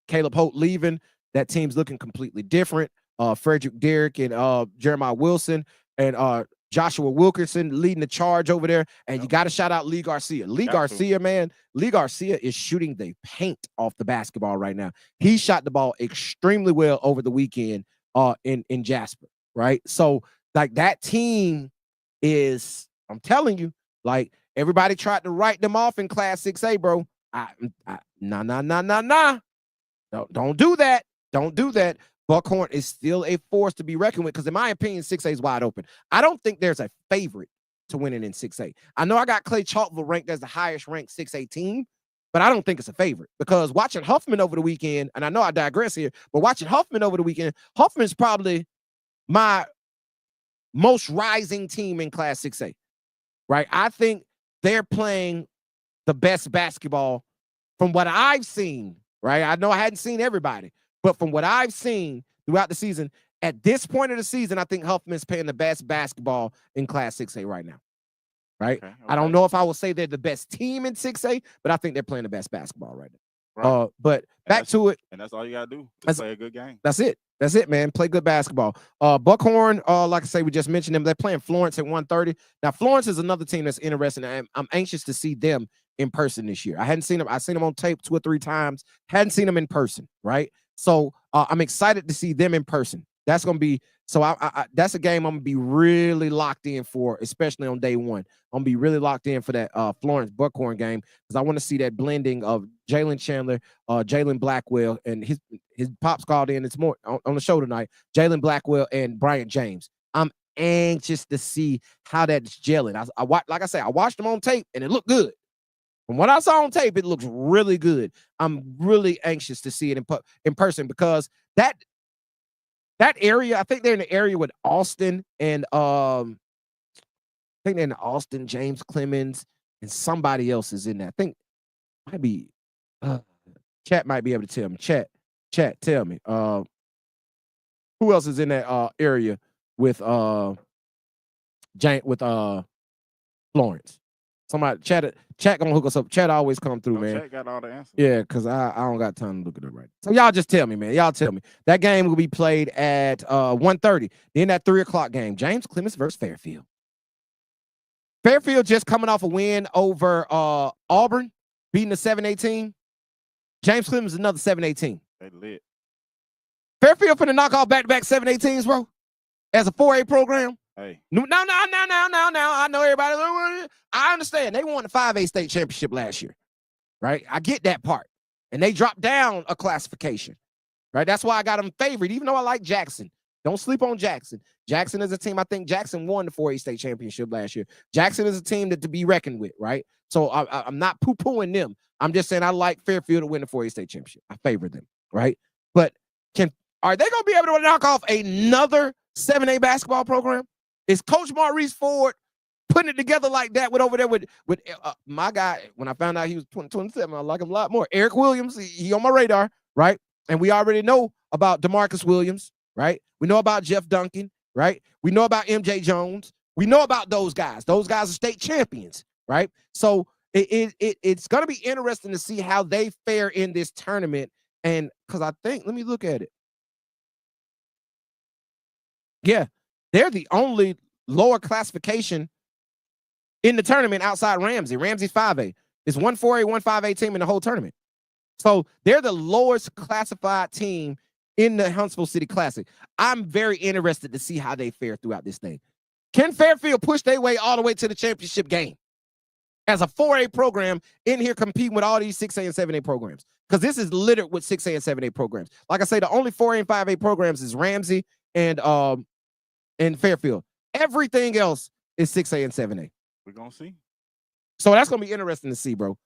Speaker 1: Caleb Holt leaving, that team's looking completely different. Frederick Derrick and Jeremiah Wilson and Joshua Wilkerson leading the charge over there. And you got to shout out Lee Garcia. Lee Garcia, man. Lee Garcia is shooting the paint off the basketball right now. He shot the ball extremely well over the weekend in Jasper, right? So, like, that team is, I'm telling you, like, everybody tried to write them off in Class 6A, bro. Nah. Don't do that. Don't do that. Buckhorn is still a force to be reckoned with because, in my opinion, 6A is wide open. I don't think there's a favorite to winning in 6A. I know I got Clay Chalkville ranked as the highest ranked 6A team, but I don't think it's a favorite because watching Huffman over the weekend, and I know I digress here, but watching Huffman over the weekend, Huffman's probably my most rising team in Class 6A, right? I think they're playing the best basketball from what I've seen, right? I know I hadn't seen everybody, but from what I've seen throughout the season, at this point of the season, I think Huffman's playing the best basketball in Class 6A right now, right? Okay. I don't know if I will say they're the best team in 6A, but I think they're playing the best basketball right now. Right. But back to it.
Speaker 2: And that's all you got to do. Play a good game.
Speaker 1: That's it. That's it, man. Play good basketball. Buckhorn, like I say, we just mentioned them. They're playing Florence at 1:30. Now, Florence is another team that's interesting. I'm anxious to see them in person this year. I hadn't seen them. I've seen them on tape 2 or 3 times. Hadn't seen them in person, right? So I'm excited to see them in person. That's going to be that's a game I'm going to be really locked in for, especially on day one. I'm going to be really locked in for that Florence Buckhorn game because I want to see that blending of Jalen Chandler, Jalen Blackwell, and his pops called in. It's more on the show tonight. Jalen Blackwell and Bryant James. I'm anxious to see how that's gelling. Like I said, I watched them on tape and it looked good. From what I saw on tape, it looks really good. I'm really anxious to see it in person because that area, I think they're in the area with Austin and I think they're in Austin, James Clemens, and somebody else is in there. I think might be Chat might be able to tell me. Chat, tell me. Who else is in that area with Florence? Somebody chat gonna hook us up. Chat always come through, man.
Speaker 2: Chat got all the answers.
Speaker 1: Yeah, because I don't got time to look at it right. So y'all just tell me, man. Y'all tell me. That game will be played at 1:30. Then that 3 o'clock game. James Clemens versus Fairfield. Fairfield just coming off a win over Auburn, beating the 7A team. James Clemens is another 7A team.
Speaker 2: They lit.
Speaker 1: Fairfield finna knock off back-to-back 7A teams, bro. As a 4A program.
Speaker 2: Hey.
Speaker 1: No. I know everybody. I understand. They won the 5A state championship last year, right? I get that part. And they dropped down a classification, right? That's why I got them favored, even though I like Jackson. Don't sleep on Jackson. Jackson is a team. I think Jackson won the 4A state championship last year. Jackson is a team to be reckoned with, right? So I'm not poo-pooing them. I'm just saying I like Fairfield to win the 4A state championship. I favor them, right? But are they going to be able to knock off another 7A basketball program? Is Coach Maurice Ford putting it together like that with over there with my guy? When I found out he was 27, I like him a lot more. Eric Williams, he on my radar, right? And we already know about DeMarcus Williams, right? We know about Jeff Duncan, right? We know about MJ Jones. We know about those guys. Those guys are state champions, right? So it's going to be interesting to see how they fare in this tournament. And because I think, let me look at it. Yeah. They're the only lower classification in the tournament outside Ramsey. Ramsey's 5A. It's 1 4A, 1 5A team in the whole tournament. So they're the lowest classified team in the Huntsville City Classic. I'm very interested to see how they fare throughout this thing. Can Fairfield push their way all the way to the championship game as a 4A program in here competing with all these 6A and 7A programs? Because this is littered with 6A and 7A programs. Like I say, the only 4A and 5A programs is Ramsey and Fairfield. Everything else is 6A and 7A.
Speaker 2: We're going to see.
Speaker 1: So that's going to be interesting to see, bro.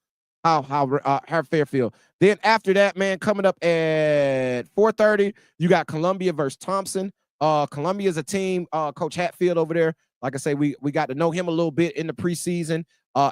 Speaker 1: Fairfield. Then after that, man, coming up at 4:30, you got Columbia versus Thompson. Columbia is a team. Coach Hatfield over there. Like I say, we got to know him a little bit in the preseason.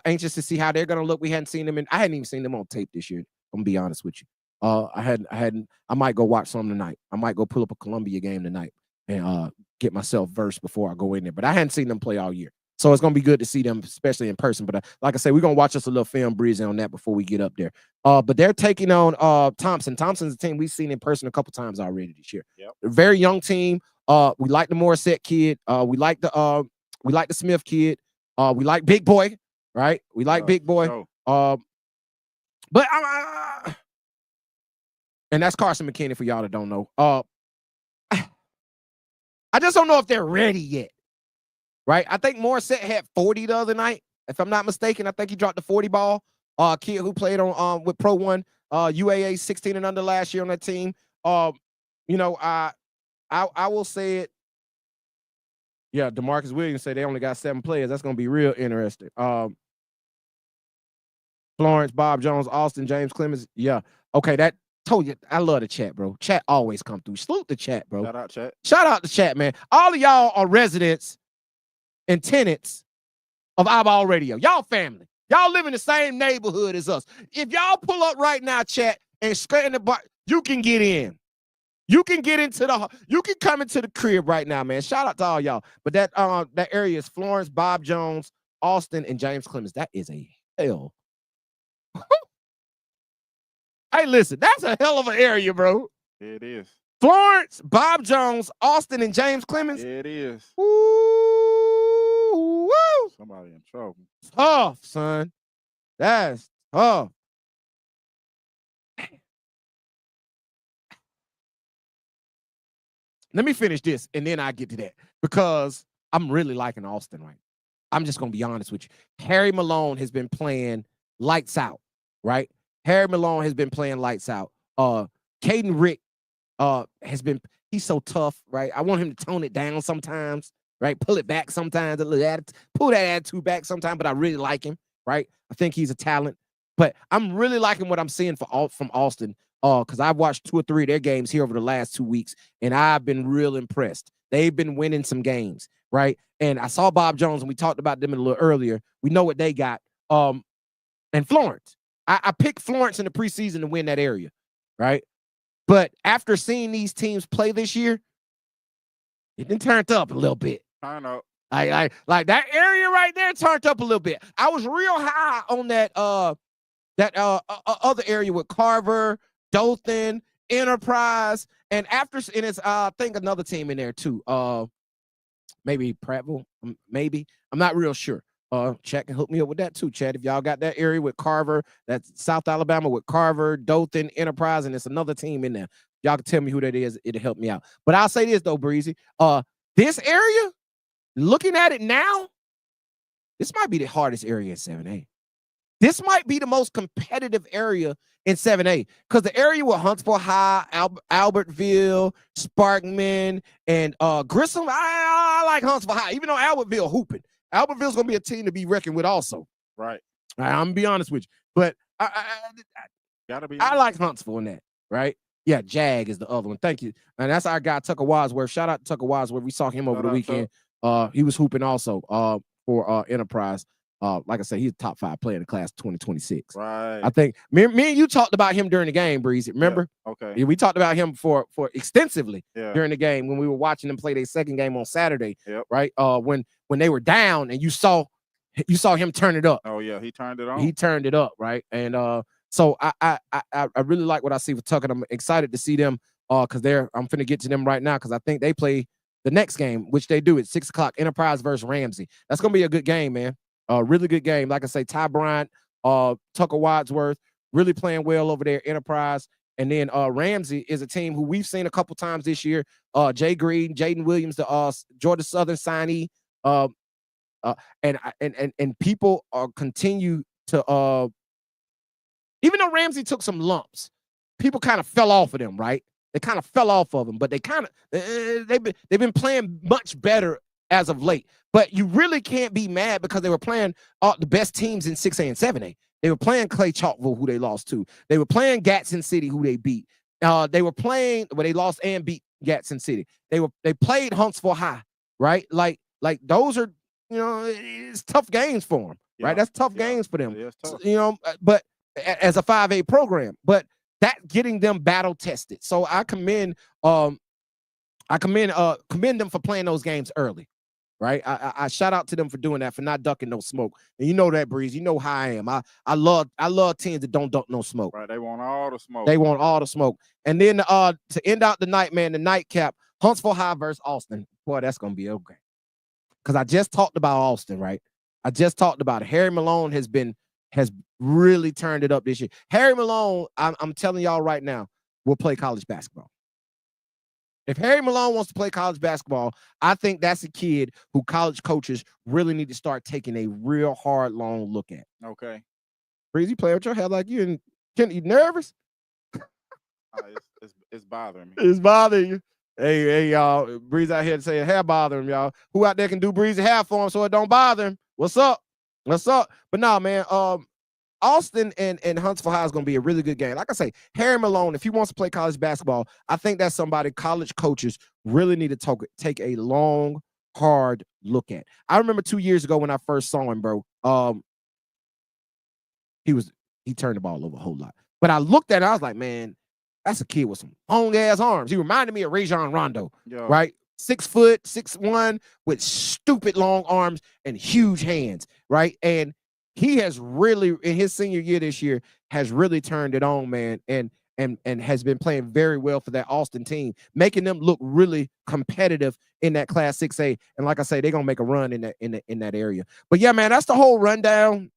Speaker 1: Anxious to see how they're gonna look. We hadn't seen them I hadn't even seen them on tape this year. I'm gonna be honest with you. I might go watch some tonight. I might go pull up a Columbia game tonight and get myself versed before I go in there. But I hadn't seen them play all year. So it's going to be good to see them, especially in person. But like I said, we're going to watch us a little film breezy on that before we get up there. But they're taking on Thompson. Thompson's a team we've seen in person a couple times already this year.
Speaker 2: Yep.
Speaker 1: A very young team. We like the Morissette kid. We like the Smith kid. We like Big Boy, right? We like Big Boy.
Speaker 2: No.
Speaker 1: But and that's Carson McKinney for y'all that don't know. I just don't know if they're ready yet. Right, I think Morissette had 40 the other night, if I'm not mistaken. I think he dropped the 40 ball. Kid who played on with Pro 1, UAA 16 and under last year on that team. I will say it. Yeah, DeMarcus Williams said they only got 7 players. That's gonna be real interesting. Florence, Bob Jones, Austin, James Clemens. Yeah, okay, that told you. I love the chat, bro. Chat always come through. Salute the chat, bro.
Speaker 2: Shout out, chat.
Speaker 1: Shout out the chat, man. All of y'all are residents and tenants of iBall Radio. Y'all family. Y'all live in the same neighborhood as us. If y'all pull up right now, chat, and straight in the bar, you can get in. You can get you can come into the crib right now, man. Shout out to all y'all. But that area is Florence, Bob Jones, Austin, and James Clemens. That is a hell. Hey, listen, that's a hell of an area, bro.
Speaker 2: It is.
Speaker 1: Florence, Bob Jones, Austin, and James Clemens.
Speaker 2: It is.
Speaker 1: Woo!
Speaker 2: Somebody in trouble.
Speaker 1: Tough, son. That's tough. Let me finish this, and then I get to that, because I'm really liking Austin right now. I'm just going to be honest with you. Harry Malone has been playing lights out, right? Harry Malone has been playing lights out. Caden Rick he's so tough, right? I want him to tone it down sometimes, right? Pull it back sometimes, pull that attitude back sometimes, but I really like him, right? I think he's a talent. But I'm really liking what I'm seeing from Austin, because I've watched 2 or 3 of their games here over the last 2 weeks, and I've been real impressed. They've been winning some games, right? And I saw Bob Jones, and we talked about them a little earlier. We know what they got. And Florence. I picked Florence in the preseason to win that area, right? But after seeing these teams play this year, it done turned up a little bit.
Speaker 2: I know.
Speaker 1: Like that area right there turned up a little bit. I was real high on that other area with Carver, Dothan, Enterprise, and it's I think another team in there too. Maybe Prattville, maybe. I'm not real sure. Chat can hook me up with that too, Chad. If y'all got that area with Carver, that's South Alabama with Carver, Dothan, Enterprise, and it's another team in there. Y'all can tell me who that is. It'll help me out. But I'll say this though, Breezy. This area, looking at it now, this might be the hardest area in 7A. This might be the most competitive area in 7A, because the area with Huntsville High, Albertville, Sparkman, and Grissom, I like Huntsville High, even though Albertville hooping. Albertville's going to be a team to be reckoned with also.
Speaker 2: Right.
Speaker 1: I'm going to be honest with you. But I like Huntsville in that, right? Yeah, Jag is the other one. Thank you. And that's our guy, Tucker Wadsworth. Shout out to Tucker Wadsworth. We saw him over the weekend. He was hooping also for Enterprise. Like I said, he's a top 5 player in the class 2026.
Speaker 2: Right.
Speaker 1: I think me and you talked about him during the game, Breezy. Remember?
Speaker 2: Yeah. Okay.
Speaker 1: Yeah, we talked about him for extensively
Speaker 2: during
Speaker 1: the game when we were watching them play their second game on Saturday.
Speaker 2: Yep.
Speaker 1: Right. When they were down and you saw him turn it up.
Speaker 2: Oh yeah, he turned it on.
Speaker 1: He turned it up, right? And so I really like what I see with Tucker. I'm excited to see them because I'm finna get to them right now because I think they play the next game, which they do at 6 o'clock. Enterprise versus Ramsey. That's gonna be a good game, man. Really good game. Like I say, Ty Bryant, Tucker Wadsworth, really playing well over there. Enterprise, and then Ramsey is a team who we've seen a couple times this year. Jay Green, Jaden Williams, the Georgia Southern signee, and people continue to even though Ramsey took some lumps, people kind of fell off of them, right? They kind of fell off of them, but they've been playing much better as of late. But you really can't be mad because they were playing the best teams in 6A and 7A. They were playing Clay Chalkville, who they lost to. They were playing Gadsden City, who they beat. They were playing, well, they lost and beat Gadsden City. They played Huntsville High, right? Like those are, it's tough games for them, right? That's tough games for them. But as a 5A program, but that getting them battle tested. So I commend them for playing those games early. Right, I shout out to them for doing that, for not ducking no smoke. And you know that, Breeze. You know how I am. I love teams that don't duck no smoke.
Speaker 2: Right, they want all the smoke.
Speaker 1: They want all the smoke. And then to end out the night, man, the nightcap, Huntsville High versus Austin. Boy, that's gonna be okay. Because I just talked about Austin, right? I just talked about it. Harry Malone has really turned it up this year. Harry Malone, I'm telling y'all right now, will play college basketball. If Harry Malone wants to play college basketball, I think that's a kid who college coaches really need to start taking a real hard, long look at.
Speaker 2: Okay.
Speaker 1: Breezy, play with your hair like you, and Kent, you nervous?
Speaker 2: It's bothering me.
Speaker 1: It's bothering you. Hey, y'all. Breezy out here saying hair bother him, y'all. Who out there can do Breezy hair for him so it don't bother him? What's up? But nah, man. Austin and Huntsville High is going to be a really good game. Like I say, Harry Malone, if he wants to play college basketball, I think that's somebody college coaches really need to take a long, hard look at. I remember 2 years ago when I first saw him, bro. He turned the ball over a whole lot. But I looked at it, I was like, man, that's a kid with some long-ass arms. He reminded me of Rajon Rondo, right? 6 foot, 6'1", with stupid long arms and huge hands, right? And he has really, in his senior year this year, has really turned it on, man, and has been playing very well for that Austin team, making them look really competitive in that Class 6A. And like I say, they're gonna make a run in that area. But yeah, man, that's the whole rundown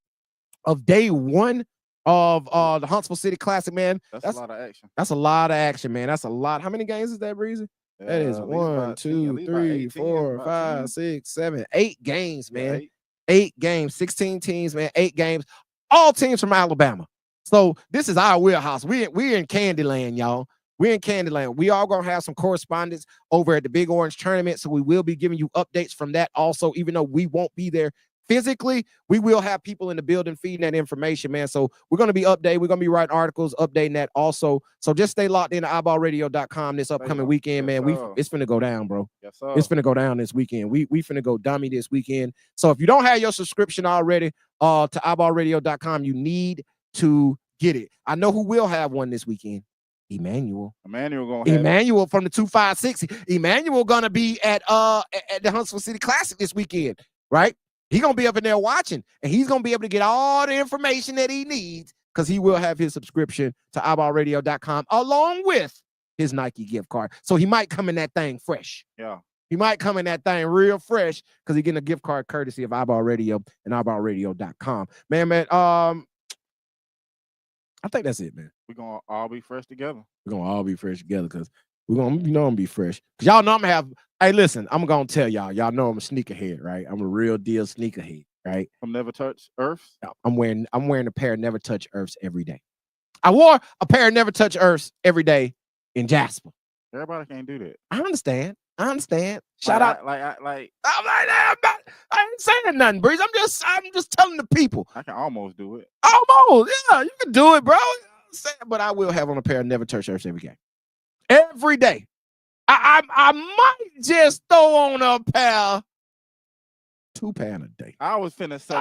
Speaker 1: of day one of the Huntsville City Classic, man. That's a lot of action. That's a lot of action, man. That's a lot. How many games is that, Breezy? That is 1, 2, 3, 4, 5, 6, 7, 8 games, man. 8 games, 16 teams, man, 8 games, all teams from Alabama. So this is our wheelhouse. We're in Candyland, y'all. We're in Candyland. We all gonna have some correspondence over at the Big Orange Tournament, so we will be giving you updates from that also. Even though we won't be there physically, we will have people in the building feeding that information, man. So we're going to be updating. We're going to be writing articles, updating that also. So just stay locked in to iBallRadio.com this upcoming weekend, man. It's finna go down, bro. Yes, sir. It's finna go down this weekend. We finna go dummy this weekend. So if you don't have your subscription already to iBallRadio.com, you need to get it. I know who will have one this weekend. Emmanuel from the 256. Emmanuel gonna be at the Huntsville City Classic this weekend, right? He's going to be up in there watching, and he's going to be able to get all the information that he needs because he will have his subscription to iBallRadio.com along with his Nike gift card. So he might come in that thing fresh. Yeah. He might come in that thing real fresh because he's getting a gift card courtesy of iBall Radio and iBallRadio.com. Man, I think that's it, man.
Speaker 2: We're going to all be fresh together.
Speaker 1: We're going to all be fresh together because we're going to be fresh. Because y'all know I'm going to have – hey, listen, I'm going to tell y'all. Y'all know I'm a sneakerhead, right? I'm a real deal sneakerhead, right?
Speaker 2: From Never Touch Earths?
Speaker 1: I'm wearing a pair of Never Touch Earths every day. I wore a pair of Never Touch Earths every day in Jasper.
Speaker 2: Everybody can't do that.
Speaker 1: I understand. Shout out. I ain't saying nothing, Breeze. I'm just telling the people.
Speaker 2: I can almost do it.
Speaker 1: Almost, yeah. You can do it, bro. But I will have on a pair of Never Touch Earths every game. Every day. I might just throw on a pair, 2 pair a day.
Speaker 2: I was finna say.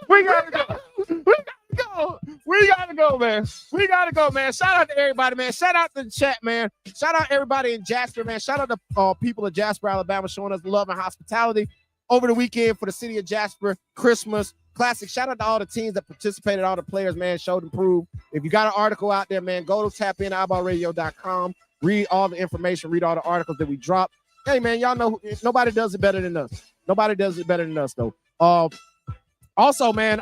Speaker 1: We gotta go, man. Shout out to everybody, man. Shout out to the chat, man. Shout out everybody in Jasper, man. Shout out to people of Jasper, Alabama, showing us love and hospitality over the weekend for the city of Jasper Christmas Classic. Shout out to all the teams that participated, all the players, man, showed and proved. If you got an article out there, man, go to tap in iBallRadio.com, read all the information, read all the articles that we drop. Hey, man, y'all know nobody does it better than us. Nobody does it better than us, though. Also, man,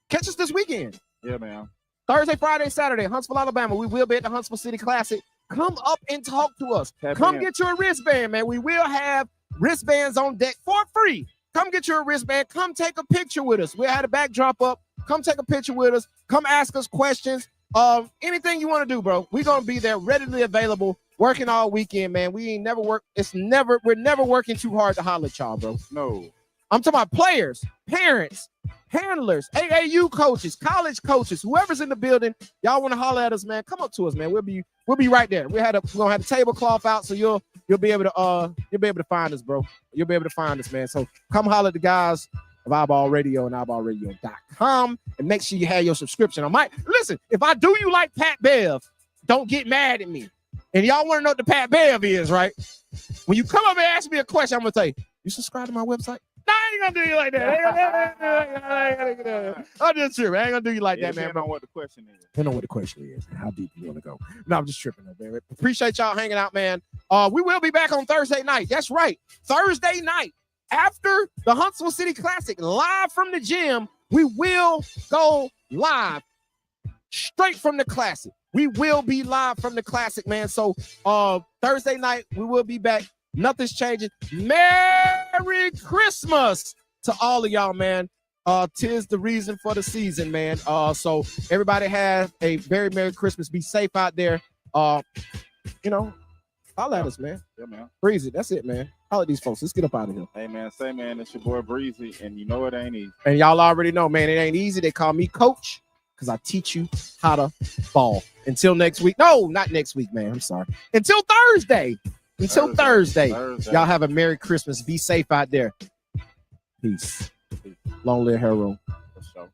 Speaker 1: catch us this weekend.
Speaker 2: Yeah, man.
Speaker 1: Thursday, Friday, Saturday, Huntsville, Alabama. We will be at the Huntsville City Classic. Come up and talk to us. Come get your wristband, man. We will have wristbands on deck for free. Come get your wristband. Come take a picture with us. We'll have the backdrop up. Come take a picture with us. Come ask us questions. Anything you want to do, bro. We're going to be there readily available working all weekend, man. We ain't never work. We're never working too hard to holler at y'all, bro.
Speaker 2: No.
Speaker 1: I'm talking about players, parents, handlers, AAU coaches, college coaches, whoever's in the building. Y'all want to holler at us, man? Come up to us, man. We'll be right there. We're gonna have the tablecloth out, so you'll be able to find us, bro. You'll be able to find us, man. So come holler at the guys of iBall Radio and iBallRadio.com, and make sure you have your subscription. Listen, if I do you like Pat Bev, don't get mad at me. And y'all want to know what the Pat Bev is, right? When you come up and ask me a question, I'm gonna tell you, you subscribe to my website? No, I ain't gonna do you like that. I'm just tripping. I ain't gonna do you like that, man.
Speaker 2: I don't know what the question is.
Speaker 1: I don't know what the question is. How deep you want to go? No, I'm just tripping, man. Appreciate y'all hanging out, man. We will be back on Thursday night. That's right. Thursday night after the Huntsville City Classic, live from the gym. We will go live straight from the Classic. We will be live from the Classic, man. So Thursday night, we will be back. Nothing's changing. Merry Christmas to all of y'all, man. 'Tis the reason for the season, man. So everybody have a very Merry Christmas. Be safe out there. Holler at us, man.
Speaker 2: Yeah, man.
Speaker 1: Breezy, that's it, man. Holler at these folks. Let's get up out of here.
Speaker 2: Hey, man, it's your boy Breezy, and you know it ain't easy.
Speaker 1: And y'all already know, man, it ain't easy. They call me Coach because I teach you how to ball. Until next week. No, not next week, man. I'm sorry. Until Thursday. Thursday. Y'all have a Merry Christmas. Be safe out there. Peace. Long live Hero.
Speaker 2: For sure.